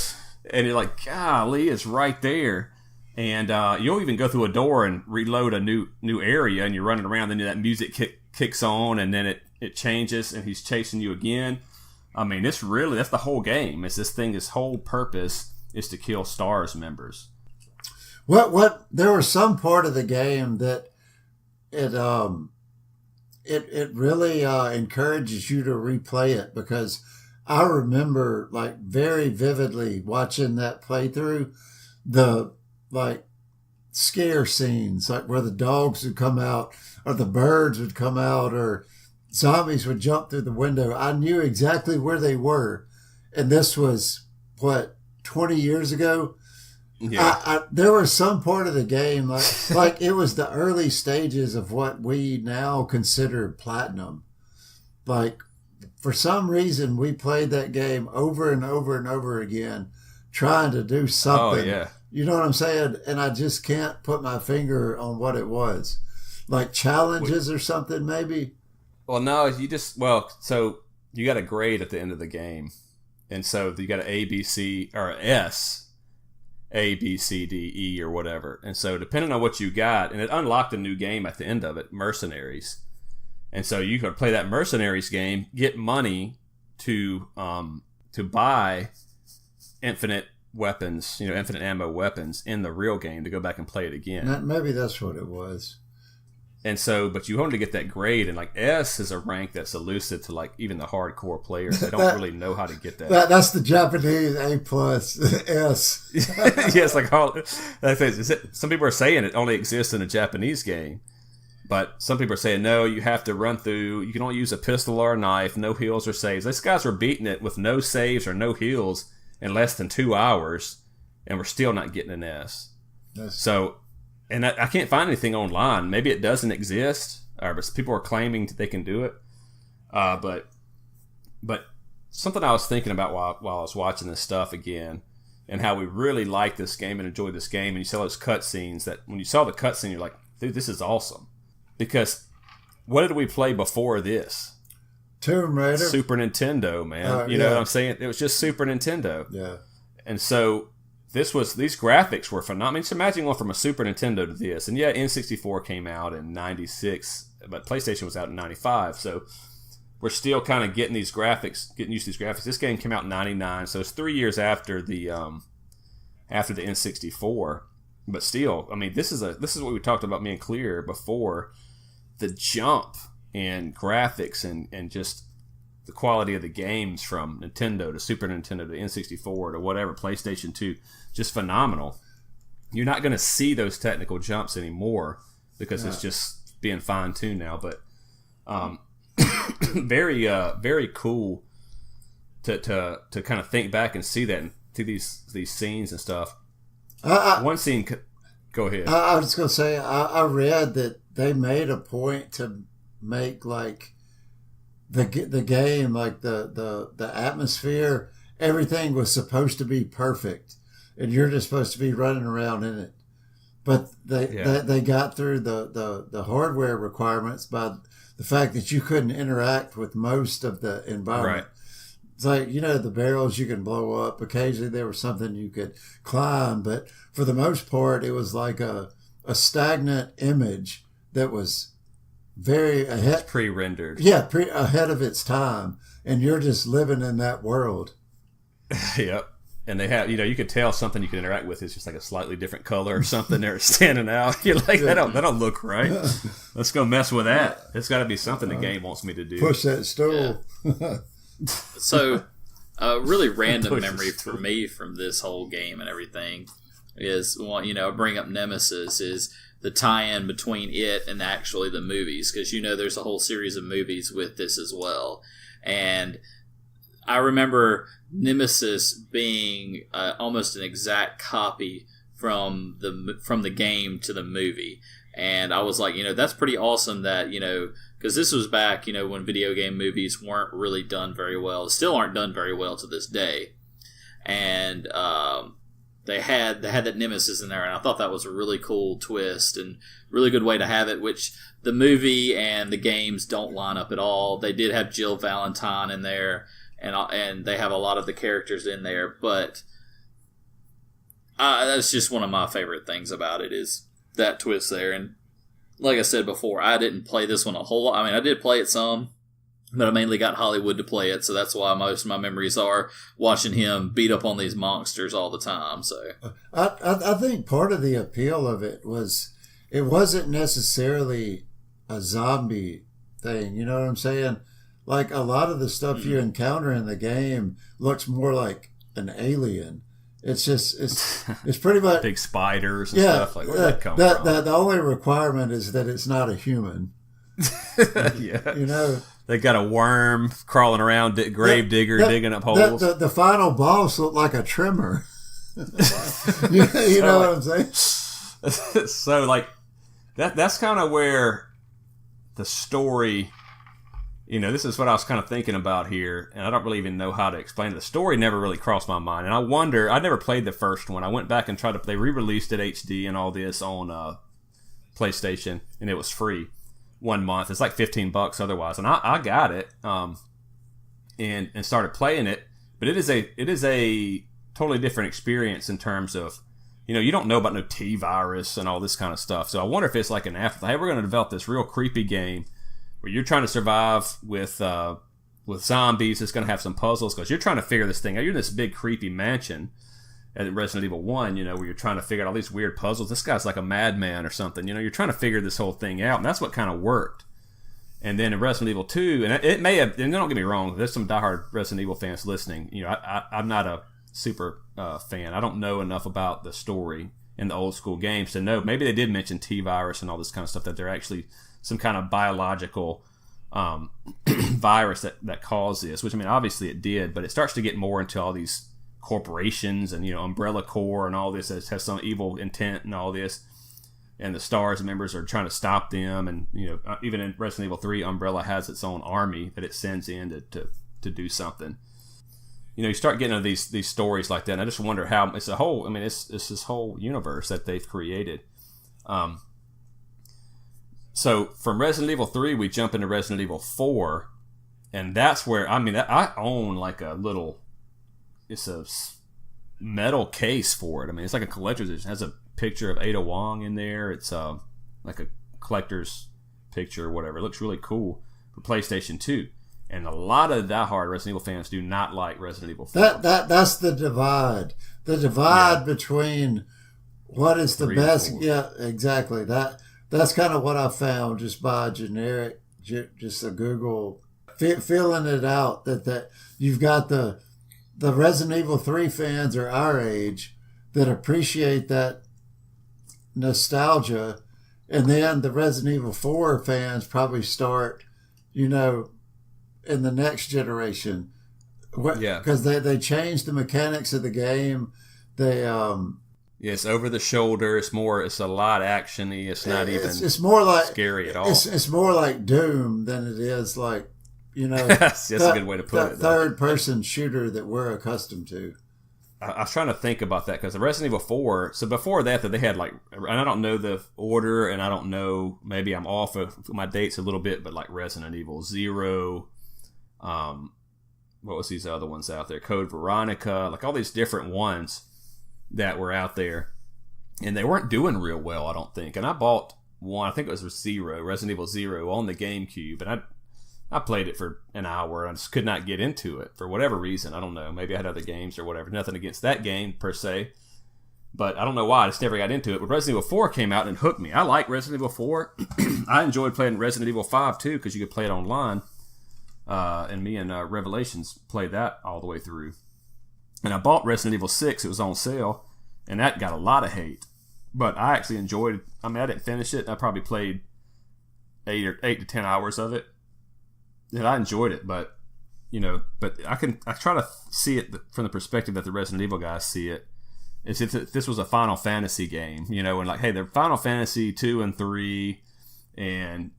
And you're like, golly, it's right there. And you'll even go through a door and reload a new area, and you're running around. Then that music kicks on, and then it changes, and he's chasing you again. I mean, that's the whole game. His whole purpose is to kill STARS members. There was some part of the game that it really encourages you to replay it because I remember like very vividly watching that playthrough, the like scare scenes, like where the dogs would come out or the birds would come out or zombies would jump through the window. I knew exactly where they were. And this was 20 years ago. Yeah. There was some part of the game like it was the early stages of what we now consider platinum. Like, for some reason, we played that game over and over and over again, trying to do something. Oh, yeah. You know what I'm saying? And I just can't put my finger on what it was. Like challenges or something, maybe? Well, no, so you got a grade at the end of the game. And so you got an A, B, C, or S. A, B, C, D, E, or whatever. And so depending on what you got, and it unlocked a new game at the end of it, Mercenaries. And so you could play that Mercenaries game, get money to buy infinite weapons, infinite ammo weapons in the real game to go back and play it again. Maybe that's what it was. And so, but you only get that grade, and like S is a rank that's elusive to like even the hardcore players. They don't really know how to get that. That's the Japanese A plus S. Yes, like some people are saying it only exists in a Japanese game, but some people are saying no. You have to run through. You can only use a pistol or a knife. No heals or saves. These guys were beating it with no saves or no heals in less than 2 hours, and we're still not getting an S. So. And I can't find anything online. Maybe it doesn't exist, but people are claiming they can do it. But something I was thinking about while I was watching this stuff again, and how we really like this game and enjoy this game. And you saw those cutscenes. That when you saw the cutscene, you're like, dude, this is awesome. Because what did we play before this? Tomb Raider. Super Nintendo, man. You know what I'm saying? It was just Super Nintendo. Yeah. And so. These graphics were phenomenal. I mean, just imagine going from a Super Nintendo to this. And yeah, N64 came out in 96, but PlayStation was out in 95. So we're still kind of getting these graphics, getting used to these graphics. This game came out in 99, so it's 3 years after the N64. But still, I mean, this is what we talked about, me and Clear, before. The jump in graphics and just the quality of the games from Nintendo to Super Nintendo to N64 to whatever, PlayStation 2, just phenomenal. You're not going to see those technical jumps anymore because it's just being fine-tuned now. But very cool to kind of think back and see that and see these scenes and stuff. One scene, go ahead. I was just going to say, I read that they made a point to make like the game, like the atmosphere, everything was supposed to be perfect, and you're just supposed to be running around in it. But they got through the hardware requirements by the fact that you couldn't interact with most of the environment. Right. It's like, the barrels you can blow up. Occasionally there was something you could climb, but for the most part, it was like a stagnant image that was very ahead. It's pre-rendered. Yeah, ahead of its time. And you're just living in that world. Yep. And they have, you could tell something you can interact with is just like a slightly different color or something there standing out. You're like, that don't look right. Let's go mess with that. It's got to be something the game wants me to do. Push that stool. Yeah. So, a really random memory for me from this whole game and everything is, bring up Nemesis, is the tie-in between it and actually the movies, because there's a whole series of movies with this as well. And I remember Nemesis being almost an exact copy from the game to the movie, and I was like, that's pretty awesome that because this was back when video game movies weren't really done very well, still aren't done very well to this day, and they had that Nemesis in there, and I thought that was a really cool twist and really good way to have it, which the movie and the games don't line up at all. They did have Jill Valentine in there, and they have a lot of the characters in there, but that's just one of my favorite things about it, is that twist there. And like I said before, I didn't play this one a whole lot. I mean, I did play it some, but I mainly got Hollywood to play it, so that's why most of my memories are watching him beat up on these monsters all the time. So I think part of the appeal of it was it wasn't necessarily a zombie thing. You know what I'm saying? Like, a lot of the stuff you encounter in the game looks more like an alien. It's just it's pretty much big spiders and stuff. Like, where'd that come from? The only requirement is that it's not a human. Yeah. They got a worm crawling around, grave digger digging up holes. The final boss looked like a trimmer. You know what I'm saying? So like that's kind of where the story, this is what I was kind of thinking about here, and I don't really even know how to explain it. The story never really crossed my mind, and I never played the first one. I went back and they re-released it HD and all this on PlayStation, and it was free 1 month. It's like $15 otherwise, and I got it and started playing it. But it is a totally different experience in terms of, you don't know about no T virus and all this kind of stuff. So I wonder if it's like an afterthought. Hey, we're going to develop this real creepy game where you're trying to survive with zombies. It's going to have some puzzles because you're trying to figure this thing out. You're in this big creepy mansion at Resident Evil 1, where you're trying to figure out all these weird puzzles. This guy's like a madman or something. You're trying to figure this whole thing out, and that's what kind of worked. And then in Resident Evil 2, and it may have, and don't get me wrong, there's some diehard Resident Evil fans listening. I'm not a super fan. I don't know enough about the story in the old school games to know. Maybe they did mention T-virus and all this kind of stuff, that they're actually some kind of biological virus that caused this, which, obviously it did, but it starts to get more into all these corporations and, Umbrella Corps and all this that has some evil intent and all this. And the STARS members are trying to stop them. And, even in Resident Evil 3, Umbrella has its own army that it sends in to do something. You start getting into these stories like that. And I just wonder how it's it's this whole universe that they've created. So from Resident Evil 3, we jump into Resident Evil 4. And that's where, I own like it's a metal case for it. It's like a collector's edition. It has a picture of Ada Wong in there. It's like a collector's picture or whatever. It looks really cool for PlayStation 2. And a lot of diehard Resident Evil fans do not like Resident Evil 4. That's the divide. The divide between what is the best. Yeah, exactly. That's kind of what I found just by generic, just a Google, feeling it out, that you've got the Resident Evil 3 fans are our age that appreciate that nostalgia, and then the Resident Evil 4 fans probably start, in the next generation, because they changed the mechanics of the game. They it's over the shoulder. It's a lot actiony. It's not it's more like scary at all. It's more like Doom than it is like that's a good way to put it. Third person shooter that we're accustomed to. I was trying to think about that because the Resident Evil 4, so before that they had and I don't know the order, and I don't know, maybe I'm off of my dates a little bit, but like Resident Evil 0, what was these other ones out there? Code Veronica, like all these different ones that were out there, and they weren't doing real well, I don't think. And I bought one, I think it was Resident Evil 0 on the GameCube, and I played it for an hour. I just could not get into it for whatever reason. I don't know. Maybe I had other games or whatever. Nothing against that game per se, but I don't know why. I just never got into it. But Resident Evil 4 came out and hooked me. I like Resident Evil 4. I enjoyed playing Resident Evil 5 too because you could play it online. And me and Revelations played that all the way through. And I bought Resident Evil 6. It was on sale, and that got a lot of hate. But I actually enjoyed it. I didn't finish it. I probably played 8 to 10 hours of it. And I enjoyed it, but I try to see it from the perspective that the Resident Evil guys see it. It's if this was a Final Fantasy game, and like, hey, they're Final Fantasy 2 and 3 and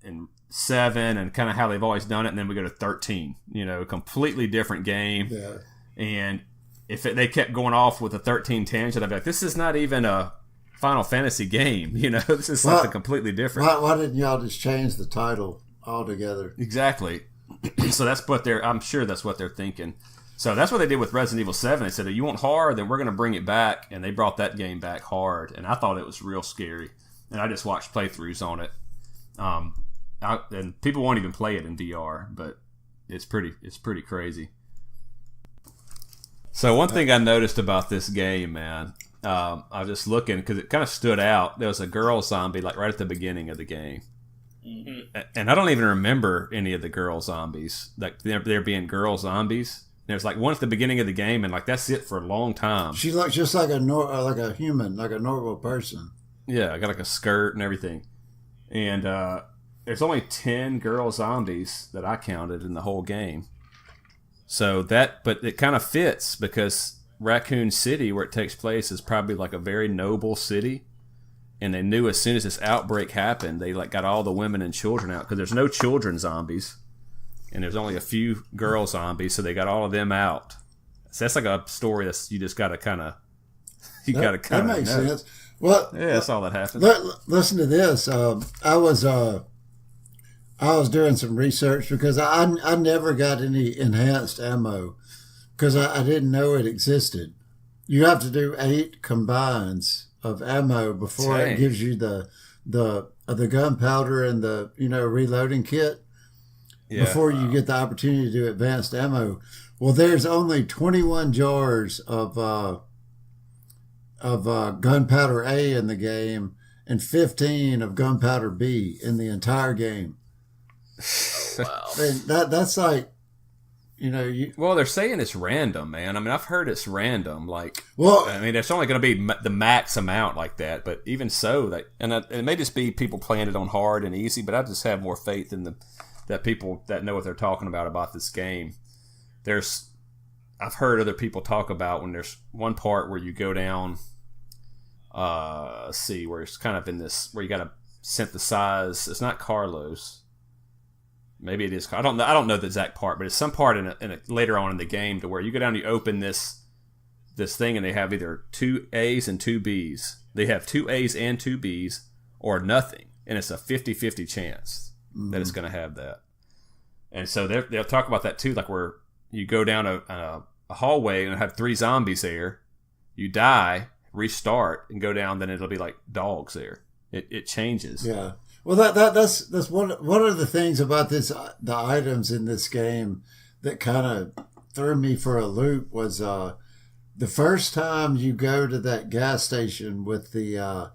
7 and kind of how they've always done it, and then we go to 13, a completely different game. Yeah. And if they kept going off with a 13 tangent, I'd be like, this is not even a Final Fantasy game, this is something completely different. Why didn't y'all just change the title altogether? Exactly. So that's what I'm sure that's what they're thinking. So that's what they did with Resident Evil 7. They said, you want hard, then we're going to bring it back. And they brought that game back hard. And I thought it was real scary. And I just watched playthroughs on it. And people won't even play it in VR, but it's pretty crazy. So one thing I noticed about this game, man, I was just looking because it kind of stood out. There was a girl zombie like right at the beginning of the game. Mm-hmm. And I don't even remember any of the girl zombies, like there being girl zombies. There's like one at the beginning of the game, and like that's it for a long time. She looks just like a human, like a normal person. Yeah, I got like a skirt and everything. And there's only 10 girl zombies that I counted in the whole game. So but it kind of fits because Raccoon City, where it takes place, is probably like a very noble city. And they knew as soon as this outbreak happened, they like got all the women and children out because there's no children zombies, and there's only a few girl zombies, so they got all of them out. So that's like a story that's you just got to kind of that makes sense. Well, yeah, that's all that happened. Listen to this. I was doing some research because I never got any enhanced ammo because I didn't know it existed. You have to do 8 combines of ammo before it gives you the gunpowder and the reloading kit before you get the opportunity to do advanced ammo. Well, there's only 21 jars of gunpowder A in the game and 15 of gunpowder B in the entire game. Wow. And that's like, well, they're saying it's random, man. I mean, I've heard it's random. Like, well, I mean, it's only going to be the max amount like that. But even so, it may just be people playing it on hard and easy. But I just have more faith in that people that know what they're talking about this game. I've heard other people talk about when there's one part where you go down. Let's see, where it's kind of in this where you got to synthesize. It's not Carlos. Maybe it is. I don't know the exact part, but it's some part later on in the game to where you go down, you open this thing, and they have either 2 A's and 2 B's. They have 2 A's and 2 B's, or nothing, and it's a 50-50 chance that it's going to have that. And so they'll talk about that too, like where you go down a hallway and have 3 zombies there, you die, restart, and go down, then it'll be like dogs there. It changes. Yeah. Well, that's one of the things about the items in this game that kind of threw me for a loop was the first time you go to that gas station with the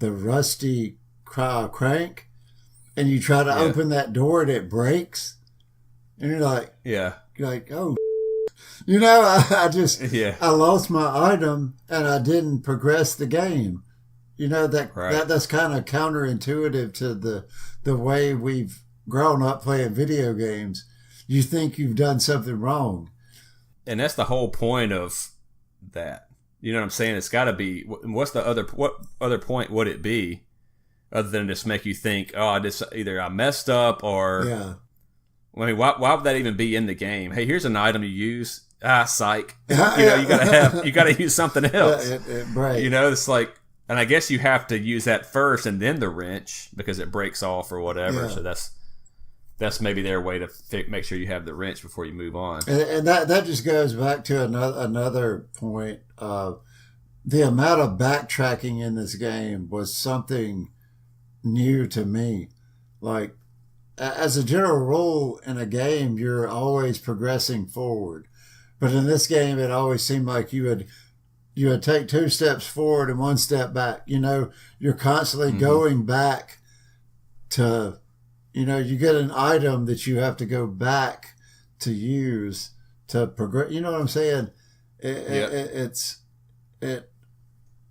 rusty crank, and you try to open that door and it breaks, and you're like, oh. I lost my item and I didn't progress the game. That's kind of counterintuitive to the way we've grown up playing video games. You think you've done something wrong. And that's the whole point of that. You know what I'm saying? It's got to be, what other point would it be other than just make you think, oh, either I messed up or... Yeah. I mean, why would that even be in the game? Hey, here's an item you use. Psych. You gotta use something else. Right. It's like, and I guess you have to use that first and then the wrench because it breaks off or whatever. Yeah. So that's maybe their way to make sure you have the wrench before you move on. And that just goes back to another point. The amount of backtracking in this game was something new to me. Like, as a general rule in a game, you're always progressing forward. But in this game, it always seemed like you would take 2 steps forward and 1 step back. You're constantly going back to, you get an item that you have to go back to use to progress. You know what I'm saying?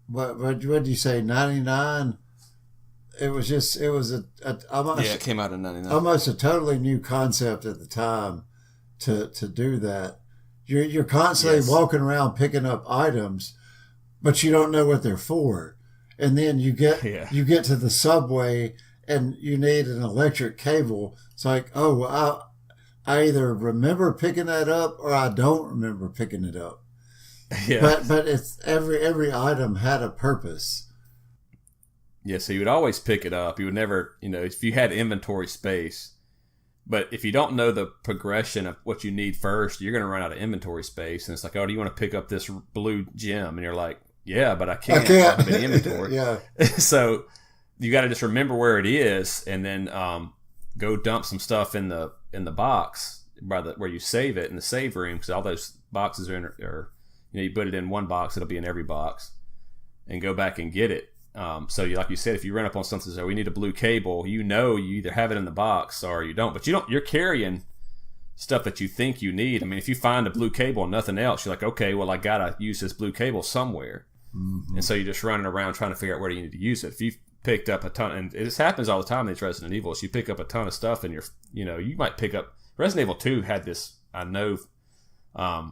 What did you say? 99? It was almost, it came out in 99. Almost a totally new concept at the time to do that. You're constantly walking around picking up items, but you don't know what they're for. And then you get to the subway and you need an electric cable. It's like, oh, I either remember picking that up or I don't remember picking it up. Yeah. But it's every item had a purpose. Yeah, so you would always pick it up. You would never, if you had inventory space. But if you don't know the progression of what you need first, you're going to run out of inventory space. And it's like, oh, do you want to pick up this blue gem? And you're like, yeah, but I can't. I don't have any inventory. Yeah. So you got to just remember where it is and then go dump some stuff in the box where you save it in the save room, because all those boxes are you put it in one box, it'll be in every box, and go back and get it. So like you said, if you run up on something, so we need a blue cable, you either have it in the box or you don't, but you're carrying stuff that you think you need. I mean, if you find a blue cable and nothing else, you're like, okay, well, I gotta use this blue cable somewhere. And so you're just running around trying to figure out where you need to use it. If you picked up a ton, and this happens all the time in these Resident Evils, you pick up a ton of stuff and you might pick up, Resident Evil 2 had this, I know,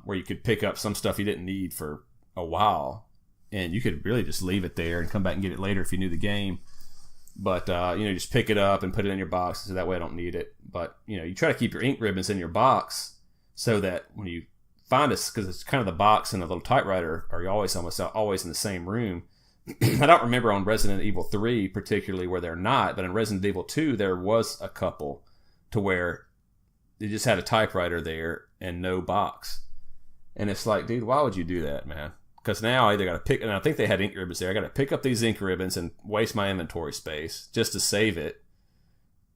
where you could pick up some stuff you didn't need for a while, and you could really just leave it there and come back and get it later if you knew the game. But just pick it up and put it in your box, so that way I don't need it. But you try to keep your ink ribbons in your box so that when you find us, because it's kind of the box and the little typewriter are almost in the same room. I don't remember on Resident Evil 3 particularly where they're not, but in Resident Evil 2 there was a couple to where they just had a typewriter there and no box. And it's like, dude, why would you do that, man? Because now I either got to pick, and I think they had ink ribbons there, I got to pick up these ink ribbons and waste my inventory space just to save it,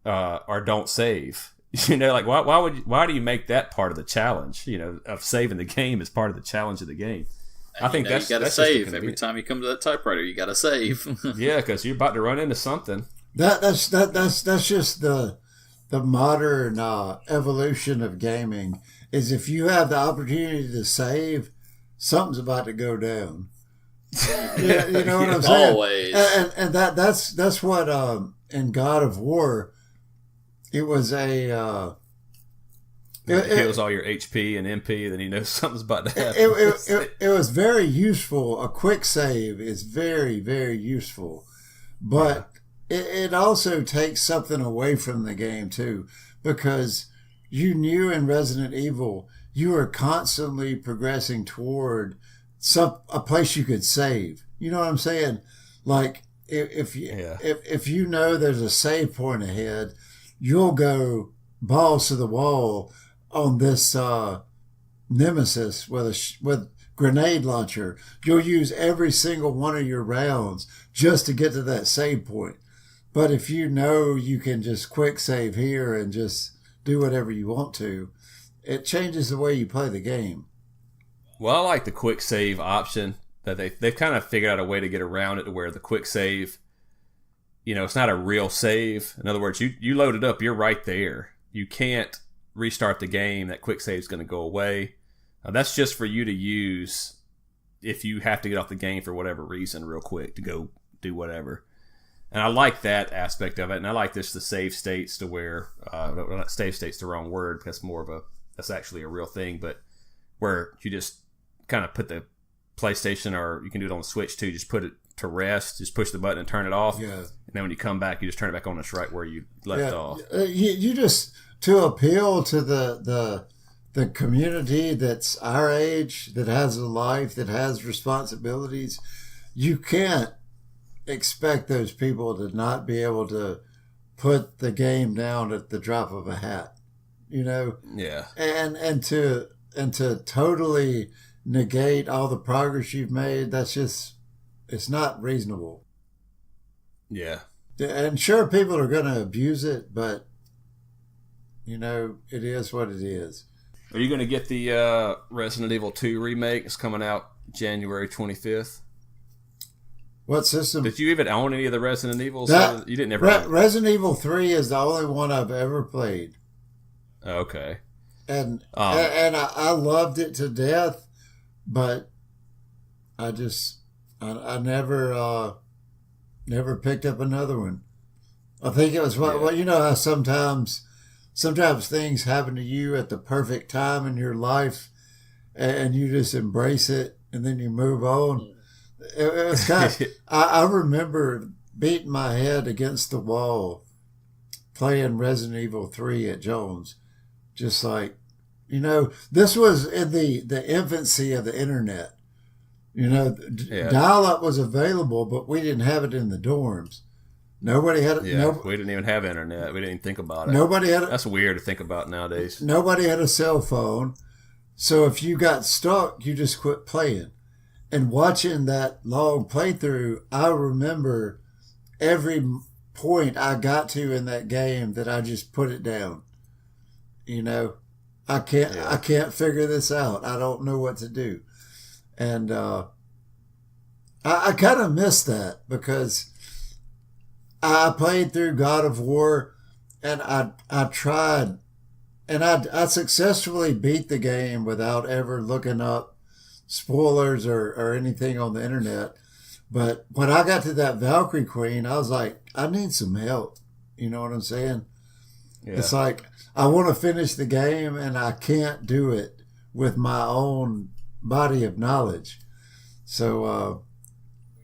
or don't save. Like why do you make that part of the challenge? Of saving the game as part of the challenge of the game. And I think you got to save every time you come to that typewriter. You got to save. Yeah, because you're about to run into something. That's just the modern evolution of gaming. Is if you have the opportunity to save, something's about to go down. You know what I'm saying? Always. And that's what in God of War. It was it kills all your HP and MP, then you know something's about to happen. It was very useful. A quick save is very, very useful. But it also takes something away from the game, too. Because you knew in Resident Evil, you were constantly progressing toward a place you could save. You know what I'm saying? Like, if you know there's a save point ahead, you'll go balls to the wall on this nemesis with grenade launcher. You'll use every single one of your rounds just to get to that save point. But if you know you can just quick save here and just do whatever you want to, it changes the way you play the game. Well, I like the quick save option that they've kind of figured out a way to get around it to where the quick save, it's not a real save. In other words, you load it up, you're right there. You can't restart the game. That quick save is going to go away. That's just for you to use if you have to get off the game for whatever reason real quick to go do whatever. And I like that aspect of it. And I like the save states to where, not save state's the wrong word. That's actually a real thing. But where you just kind of put the PlayStation, or you can do it on the Switch too, just put it to rest, just push the button and turn it off. Yeah. And then when you come back, you just turn it back on. It's right where you left off. You just, to appeal to the community that's our age, that has a life, that has responsibilities, you can't expect those people to not be able to put the game down at the drop of a hat, Yeah. And to totally negate all the progress you've made, that's just, it's not reasonable. Yeah. And sure, people are going to abuse it, but it is what it is. Are you going to get the Resident Evil 2 remake? It's coming out January 25th. What system? Did you even own any of the Resident Evils? You didn't ever. Resident Evil 3 is the only one I've ever played. Okay. And I loved it to death, but I never picked up another one. I think it was how sometimes things happen to you at the perfect time in your life, and you just embrace it, and then you move on. It was kind of, I remember beating my head against the wall playing Resident Evil 3 at Jones. Just like, this was in the infancy of the internet. Dial-up was available, but we didn't have it in the dorms. Nobody had it. Yeah, we didn't even have internet. We didn't even think about it. Nobody had it. That's weird to think about nowadays. Nobody had a cell phone. So if you got stuck, you just quit playing. And watching that long playthrough, I remember every point I got to in that game that I just put it down. I can't figure this out. I don't know what to do. And I kind of miss that, because I played through God of War, and I tried, and I successfully beat the game without ever looking up spoilers or anything on the internet. But when I got to that Valkyrie Queen, I was like, I need some help. You know what I'm saying? Yeah. It's like, I want to finish the game, and I can't do it with my own body of knowledge. So,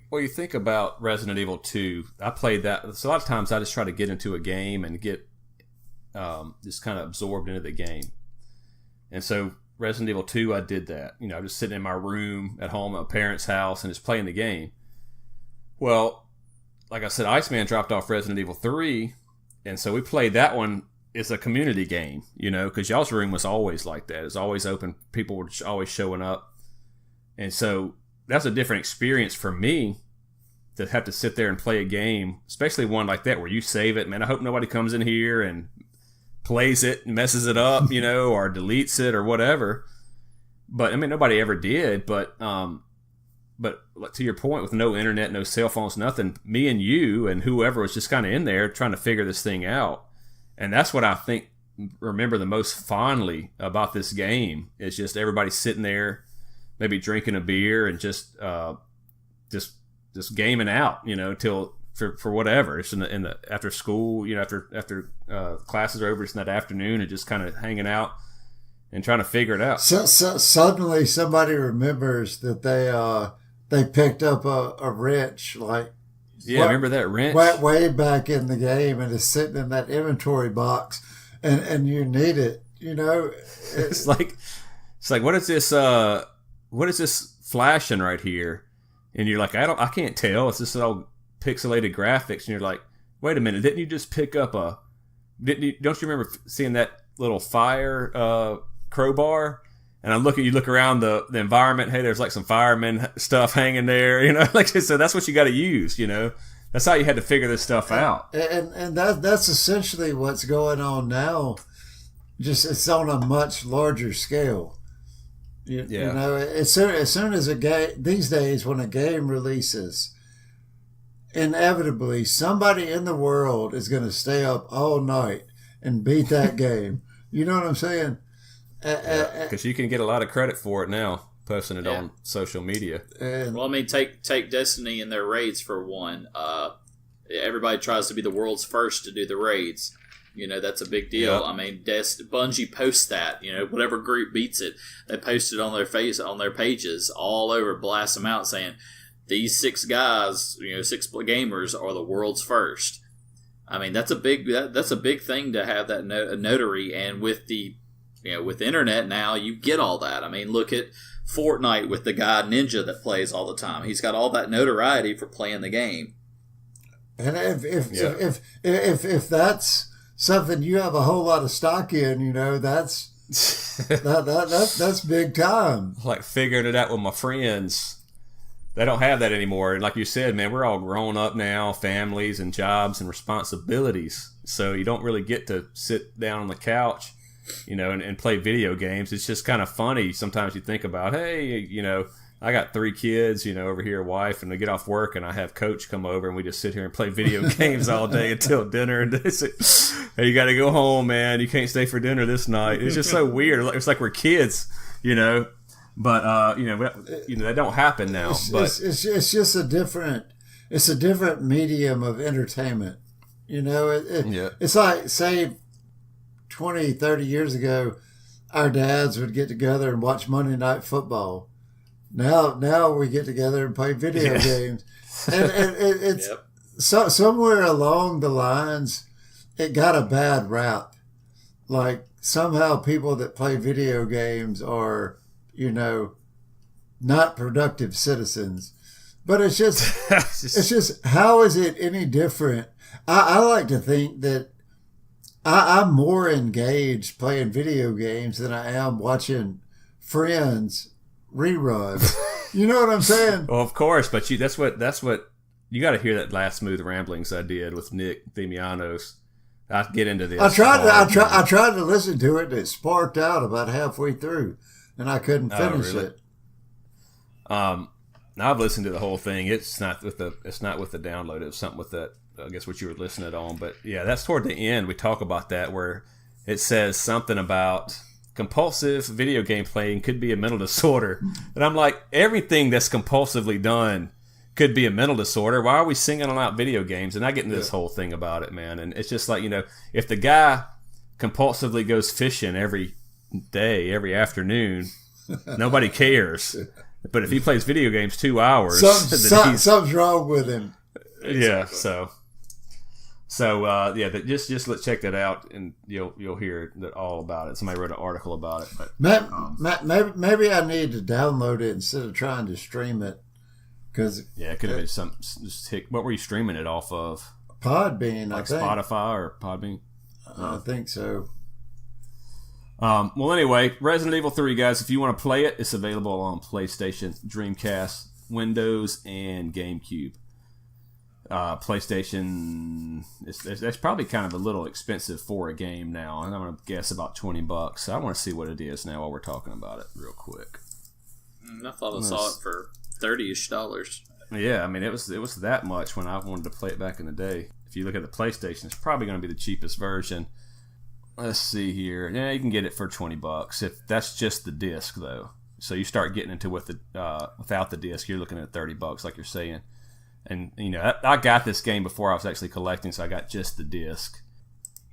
well, you think about Resident Evil 2. I played that. So a lot of times I just try to get into a game and get just kind of absorbed into the game. And so Resident Evil 2, I did that. You know, I'm just sitting in my room at home at my parents' house and just playing the game. Well, like I said, Iceman dropped off Resident Evil 3, and so we played that one. It's a community game, you know, because y'all's room was always like that. It's always open. People were always showing up. And so that's a different experience for me to have to sit there and play a game, especially one like that where you save it. Man, I hope nobody comes in here and plays it and messes it up, you know, or deletes it or whatever. But I mean, nobody ever did. But to your point, with no internet, no cell phones, nothing, me and you and whoever was just kind of in there trying to figure this thing out. And that's what I think remember the most fondly about this game is just everybody sitting there, maybe drinking a beer and just gaming out, you know, till for whatever. It's in the after school, you know, after classes are over, it's in that afternoon and just kind of hanging out and trying to figure it out. So suddenly somebody remembers that they picked up a wrench, like remember that wrench way back in the game, and it's sitting in that inventory box, and you need it. You know, it's like what is this? What is this flashing right here? And you're like, I can't tell. It's just all pixelated graphics, and you're like, wait a minute, didn't you just pick up don't you remember seeing that little fire crowbar? And you look around the environment. Hey, there's like some fireman stuff hanging there, you know. Like, so that's what you got to use, you know. That's how you had to figure this stuff out. And that's essentially what's going on now. Just it's on a much larger scale. You know, as soon as a game these days, when a game releases, inevitably somebody in the world is going to stay up all night and beat that game. You know what I'm saying? Because you can get a lot of credit for it now, posting it on social media. Well, I mean, take Destiny and their raids for one. Everybody tries to be the world's first to do the raids. You know, that's a big deal. Yep. I mean, Bungie posts that. You know, whatever group beats it, they post it on their pages all over, blast them out, saying these 6 guys, you know, 6 gamers are the world's first. I mean, that's a big thing to have that notary, and with the with internet now, you get all that. I mean, look at Fortnite with the guy Ninja that plays all the time. He's got all that notoriety for playing the game. And if that's something you have a whole lot of stock in, you know, that's that's big time. Like figuring it out with my friends. They don't have that anymore. And like you said, man, we're all grown up now, families and jobs and responsibilities. So you don't really get to sit down on the couch, you know, and play video games. It's just kind of funny. Sometimes you think about, hey, you know, I got 3 kids, you know, over here, wife, and they get off work, and I have Coach come over, and we just sit here and play video games all day until dinner. And they say, hey, you got to go home, man. You can't stay for dinner this night. It's just so weird. It's like we're kids, you know. But you know, that don't happen now. It's just a different medium of entertainment. You know, it's like, say, 20, 30 years ago, our dads would get together and watch Monday Night Football. Now we get together and play video games. And it's somewhere along the lines, it got a bad rap. Like, somehow people that play video games are, you know, not productive citizens. But it's just how is it any different? I like to think that I'm more engaged playing video games than I am watching Friends reruns. You know what I'm saying? Well, of course, but that's what you got to hear. That last Smooth Ramblings I did with Nick Themianos. I'll get into this. I tried to listen to it, and it sparked out about halfway through, and I couldn't finish it. Now I've listened to the whole thing. It's not with the download. It was something with that. I guess what you were listening on, but yeah, that's toward the end. We talk about that where it says something about compulsive video game playing could be a mental disorder, and I'm like, everything that's compulsively done could be a mental disorder. Why are we singling out video games? And I get into this whole thing about it, man. And it's just like, you know, if the guy compulsively goes fishing every day, every afternoon, nobody cares. But if he plays video games 2 hours, something's wrong with him. Yeah. So just let's check that out, and you'll hear all about it. Somebody wrote an article about it. But maybe I need to download it instead of trying to stream it. Cause it could have been what were you streaming it off of? Podbean, like I think. Spotify or Podbean. I think so. Well, anyway, Resident Evil 3, guys. If you want to play it, it's available on PlayStation, Dreamcast, Windows, and GameCube. PlayStation, that's probably kind of a little expensive for a game now, and I'm going to guess about $20. So I want to see what it is now while we're talking about it real quick. I thought I saw it for $30-ish. Yeah, I mean, it was that much when I wanted to play it back in the day. If you look at the PlayStation, it's probably going to be the cheapest version. Let's see here. Yeah, you can get it for $20 if that's just the disc, though. So you start getting into without the disc, you're looking at $30, like you're saying. And I got this game before I was actually collecting, so I got just the disc.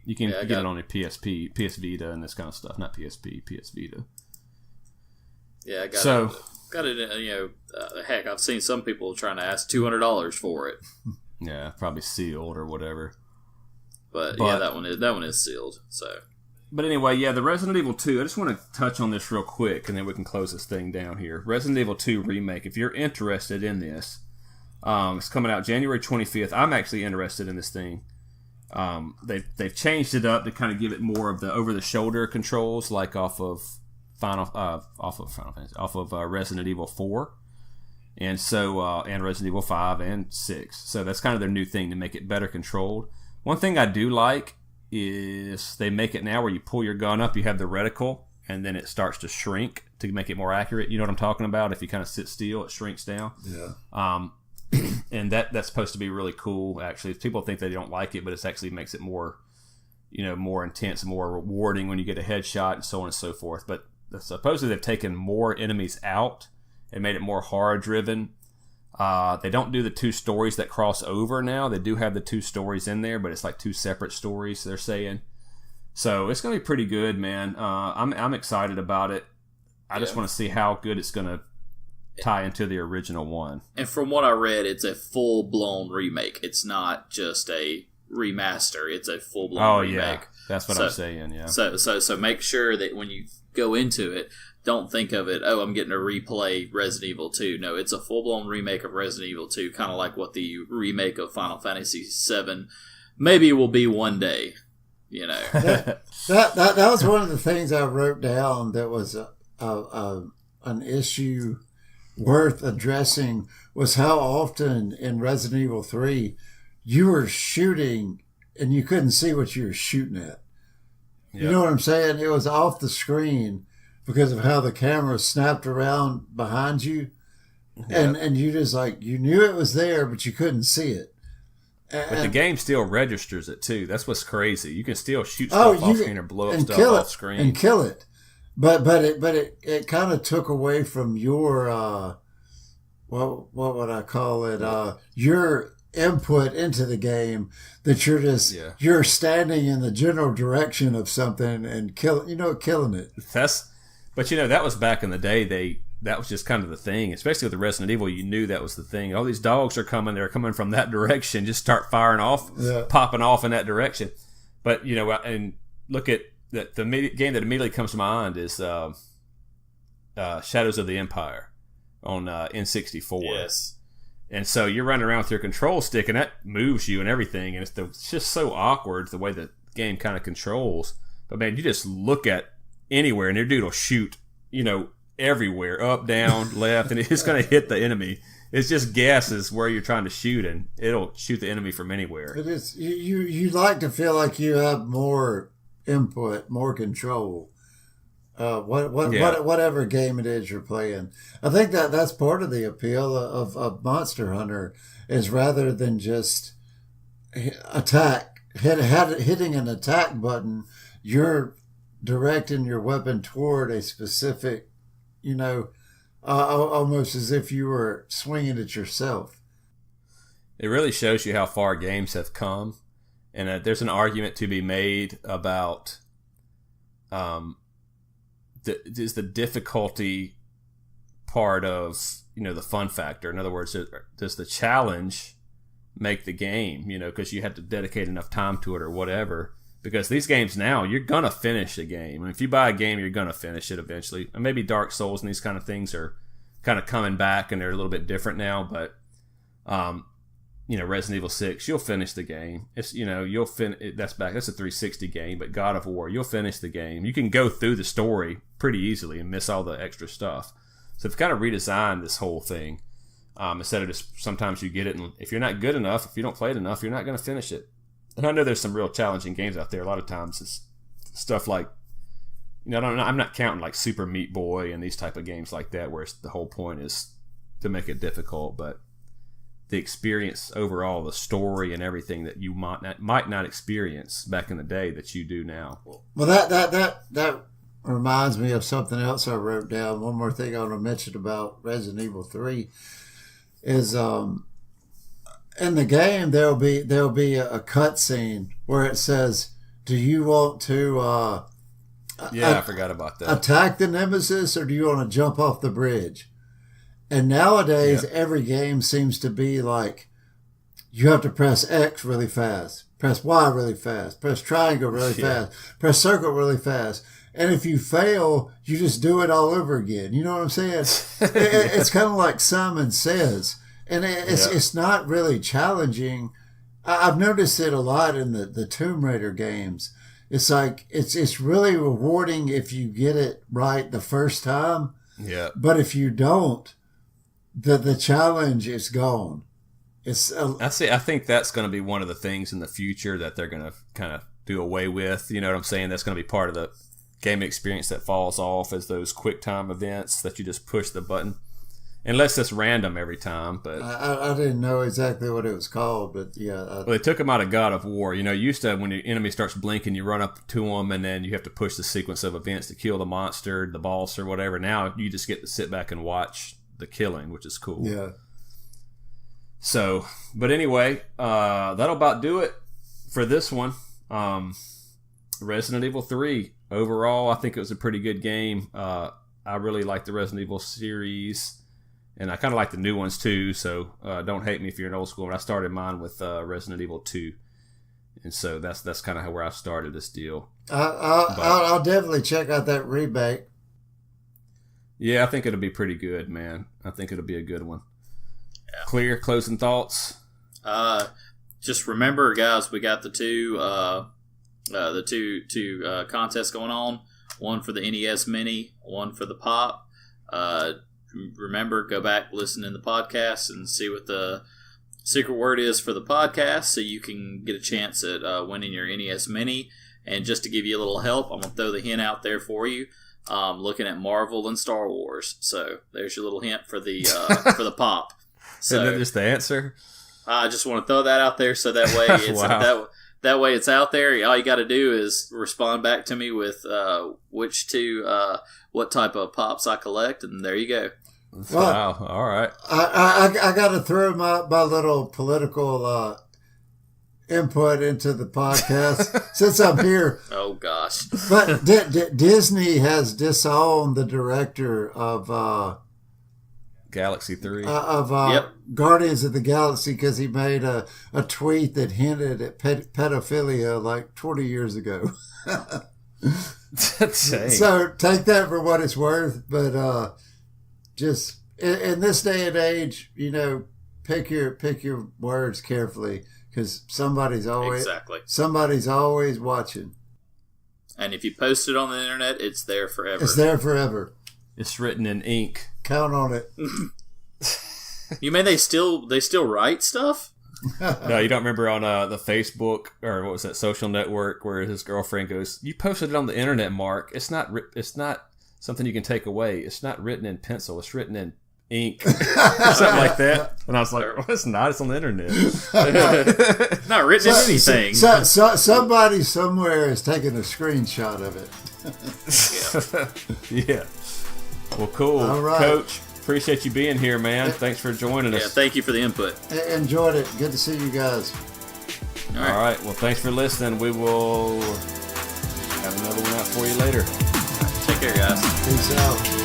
You can get it on a PSP, PS Vita, and this kind of stuff. Not PSP, PS Vita. Yeah, I got it. Heck, I've seen some people trying to ask $200 for it. Yeah, probably sealed or whatever. But yeah, that one is sealed. So, but anyway, the Resident Evil 2. I just want to touch on this real quick, and then we can close this thing down here. Resident Evil 2 remake. If you're interested in this, it's coming out January 25th. I'm actually interested in this thing. They've changed it up to kind of give it more of the over-the-shoulder controls, like off of Resident Evil 4, and so and Resident Evil 5 and 6. So that's kind of their new thing to make it better controlled. One thing I do like is they make it now where you pull your gun up, you have the reticle, and then it starts to shrink to make it more accurate. You know what I'm talking about? If you kind of sit still, it shrinks down. Yeah. And that's supposed to be really cool. Actually, people think they don't like it, but it actually makes it more, more intense, more rewarding when you get a headshot, and so on and so forth. But supposedly they've taken more enemies out and made it more horror driven. They don't do the 2 stories that cross over now. They do have the 2 stories in there, but it's like 2 separate stories, they're saying. So it's going to be pretty good, man. I'm excited about it. I just want to see how good it's going to tie into the original one. And from what I read, it's a full-blown remake. It's not just a remaster. It's a full-blown remake. Yeah. That's what I'm saying, yeah. So make sure that when you go into it, don't think of it, I'm getting to replay Resident Evil 2. No, it's a full-blown remake of Resident Evil 2, kind of like what the remake of Final Fantasy 7 maybe will be one day, That was one of the things I wrote down that was an issue worth addressing, was how often in Resident Evil 3 you were shooting and you couldn't see what you were shooting at. Yep. You know what I'm saying? It was off the screen because of how the camera snapped around behind you. Yep. And you just you knew it was there, but you couldn't see it. But the game still registers it too. That's what's crazy. You can still shoot stuff off screen or blow up stuff off screen and kill it. But it kind of took away from your what would I call it? Your input into the game, that you're standing in the general direction of something and killing it. But that was back in the day. That was just kind of the thing, especially with the Resident Evil. You knew that was the thing. All these dogs are coming. They're coming from that direction. Just start firing off, popping off in that direction. But and look at that. The game that immediately comes to mind is Shadows of the Empire on N64. Yes. And so you're running around with your control stick, and that moves you and everything. And it's just so awkward the way the game kind of controls. But man, you just look at anywhere, and your dude will shoot, everywhere, up, down, left, and it's going to hit the enemy. It's just guesses where you're trying to shoot, and it'll shoot the enemy from anywhere. It is. You like to feel like you have more input, more control. Whatever game it is you're playing. I think that's part of the appeal of Monster Hunter, is rather than just hitting an attack button, you're directing your weapon toward a specific, almost as if you were swinging it yourself. It really shows you how far games have come, and there's an argument to be made about is the difficulty part of, the fun factor. In other words, does the challenge make the game, because you have to dedicate enough time to it or whatever. Because these games now, you're going to finish a game. And if you buy a game, you're going to finish it eventually. And maybe Dark Souls and these kind of things are kind of coming back and they're a little bit different now. But, Resident Evil 6, you'll finish the game. It's, you'll that's a 360 game. But God of War, you'll finish the game. You can go through the story pretty easily and miss all the extra stuff. So they've kind of redesigned this whole thing. Instead of just sometimes you get it, and if you're not good enough, if you don't play it enough, you're not going to finish it. And I know there's some real challenging games out there. A lot of times it's stuff like, I'm not counting like Super Meat Boy and these type of games like that, where the whole point is to make it difficult. But the experience overall, the story and everything that you might not experience back in the day that you do now. Well, that reminds me of something else I wrote down. One more thing I want to mention about Resident Evil 3 is in the game there'll be a cutscene where it says, "Do you want to I forgot about that. Attack the Nemesis, or do you want to jump off the bridge?" And nowadays every game seems to be like you have to press X really fast, press Y really fast, press triangle really fast, press circle really fast. And if you fail, you just do it all over again. You know what I'm saying? It's kind of like Simon Says. And it's not really challenging. I've noticed it a lot in the Tomb Raider games. It's like, it's really rewarding if you get it right the first time. Yeah. But if you don't, the challenge is gone. I think that's going to be one of the things in the future that they're going to kind of do away with. You know what I'm saying? That's going to be part of the game experience that falls off as those quick time events that you just push the button. Unless it's random every time. But I didn't know exactly what it was called, but yeah. Well, they took them out of God of War. Used to, when the enemy starts blinking, you run up to them, and then you have to push the sequence of events to kill the monster, the boss, or whatever. Now you just get to sit back and watch the killing, which is cool. Yeah. So, but anyway, that'll about do it for this one. Resident Evil 3. Overall, I think it was a pretty good game. I really like the Resident Evil series. And I kind of like the new ones too, so don't hate me if you're an old school. I started mine with Resident Evil 2, and so that's kind of where I started this deal. I'll definitely check out that remake. Yeah, I think it'll be pretty good, man. I think it'll be a good one. Yeah. Clear, closing thoughts? Just remember, guys, we got the two contests going on. One for the NES Mini, one for the Pop. Remember, go back, listen in the podcast, and see what the secret word is for the podcast, so you can get a chance at winning your NES Mini. And just to give you a little help, I'm going to throw the hint out there for you. Looking at Marvel and Star Wars. So there's your little hint for the for the Pop. So is that just the answer? I just want to throw that out there so that way it's wow. that way it's out there. All you got to do is respond back to me with what type of Pops I collect, and there you go. Wow! All right. I got to throw my little political input into the podcast since I'm here. Oh gosh! But Disney has disowned the director of Galaxy 3 Guardians of the Galaxy because he made a tweet that hinted at pedophilia like 20 years ago. So take that for what it's worth, but just in this day and age, pick your words carefully, because somebody's always watching. And if you post it on the internet, it's there forever. It's there forever. It's written in ink. Count on it. You mean they still write stuff? No, you don't remember on the Facebook, or what was that, social network, where his girlfriend goes, "You posted it on the internet, Mark. It's not something you can take away. It's not written in pencil. It's written in ink." Something like that. And I was like, "Well, it's not. It's on the internet. It's not written in anything." Somebody somewhere is taking a screenshot of it. Yeah. Well, cool. All right. Coach, appreciate you being here, man. Thanks for joining us. Yeah, thank you for the input. Enjoyed it. Good to see you guys. All right. Well, thanks for listening. We will have another one out for you later. Take care, guys. Peace out.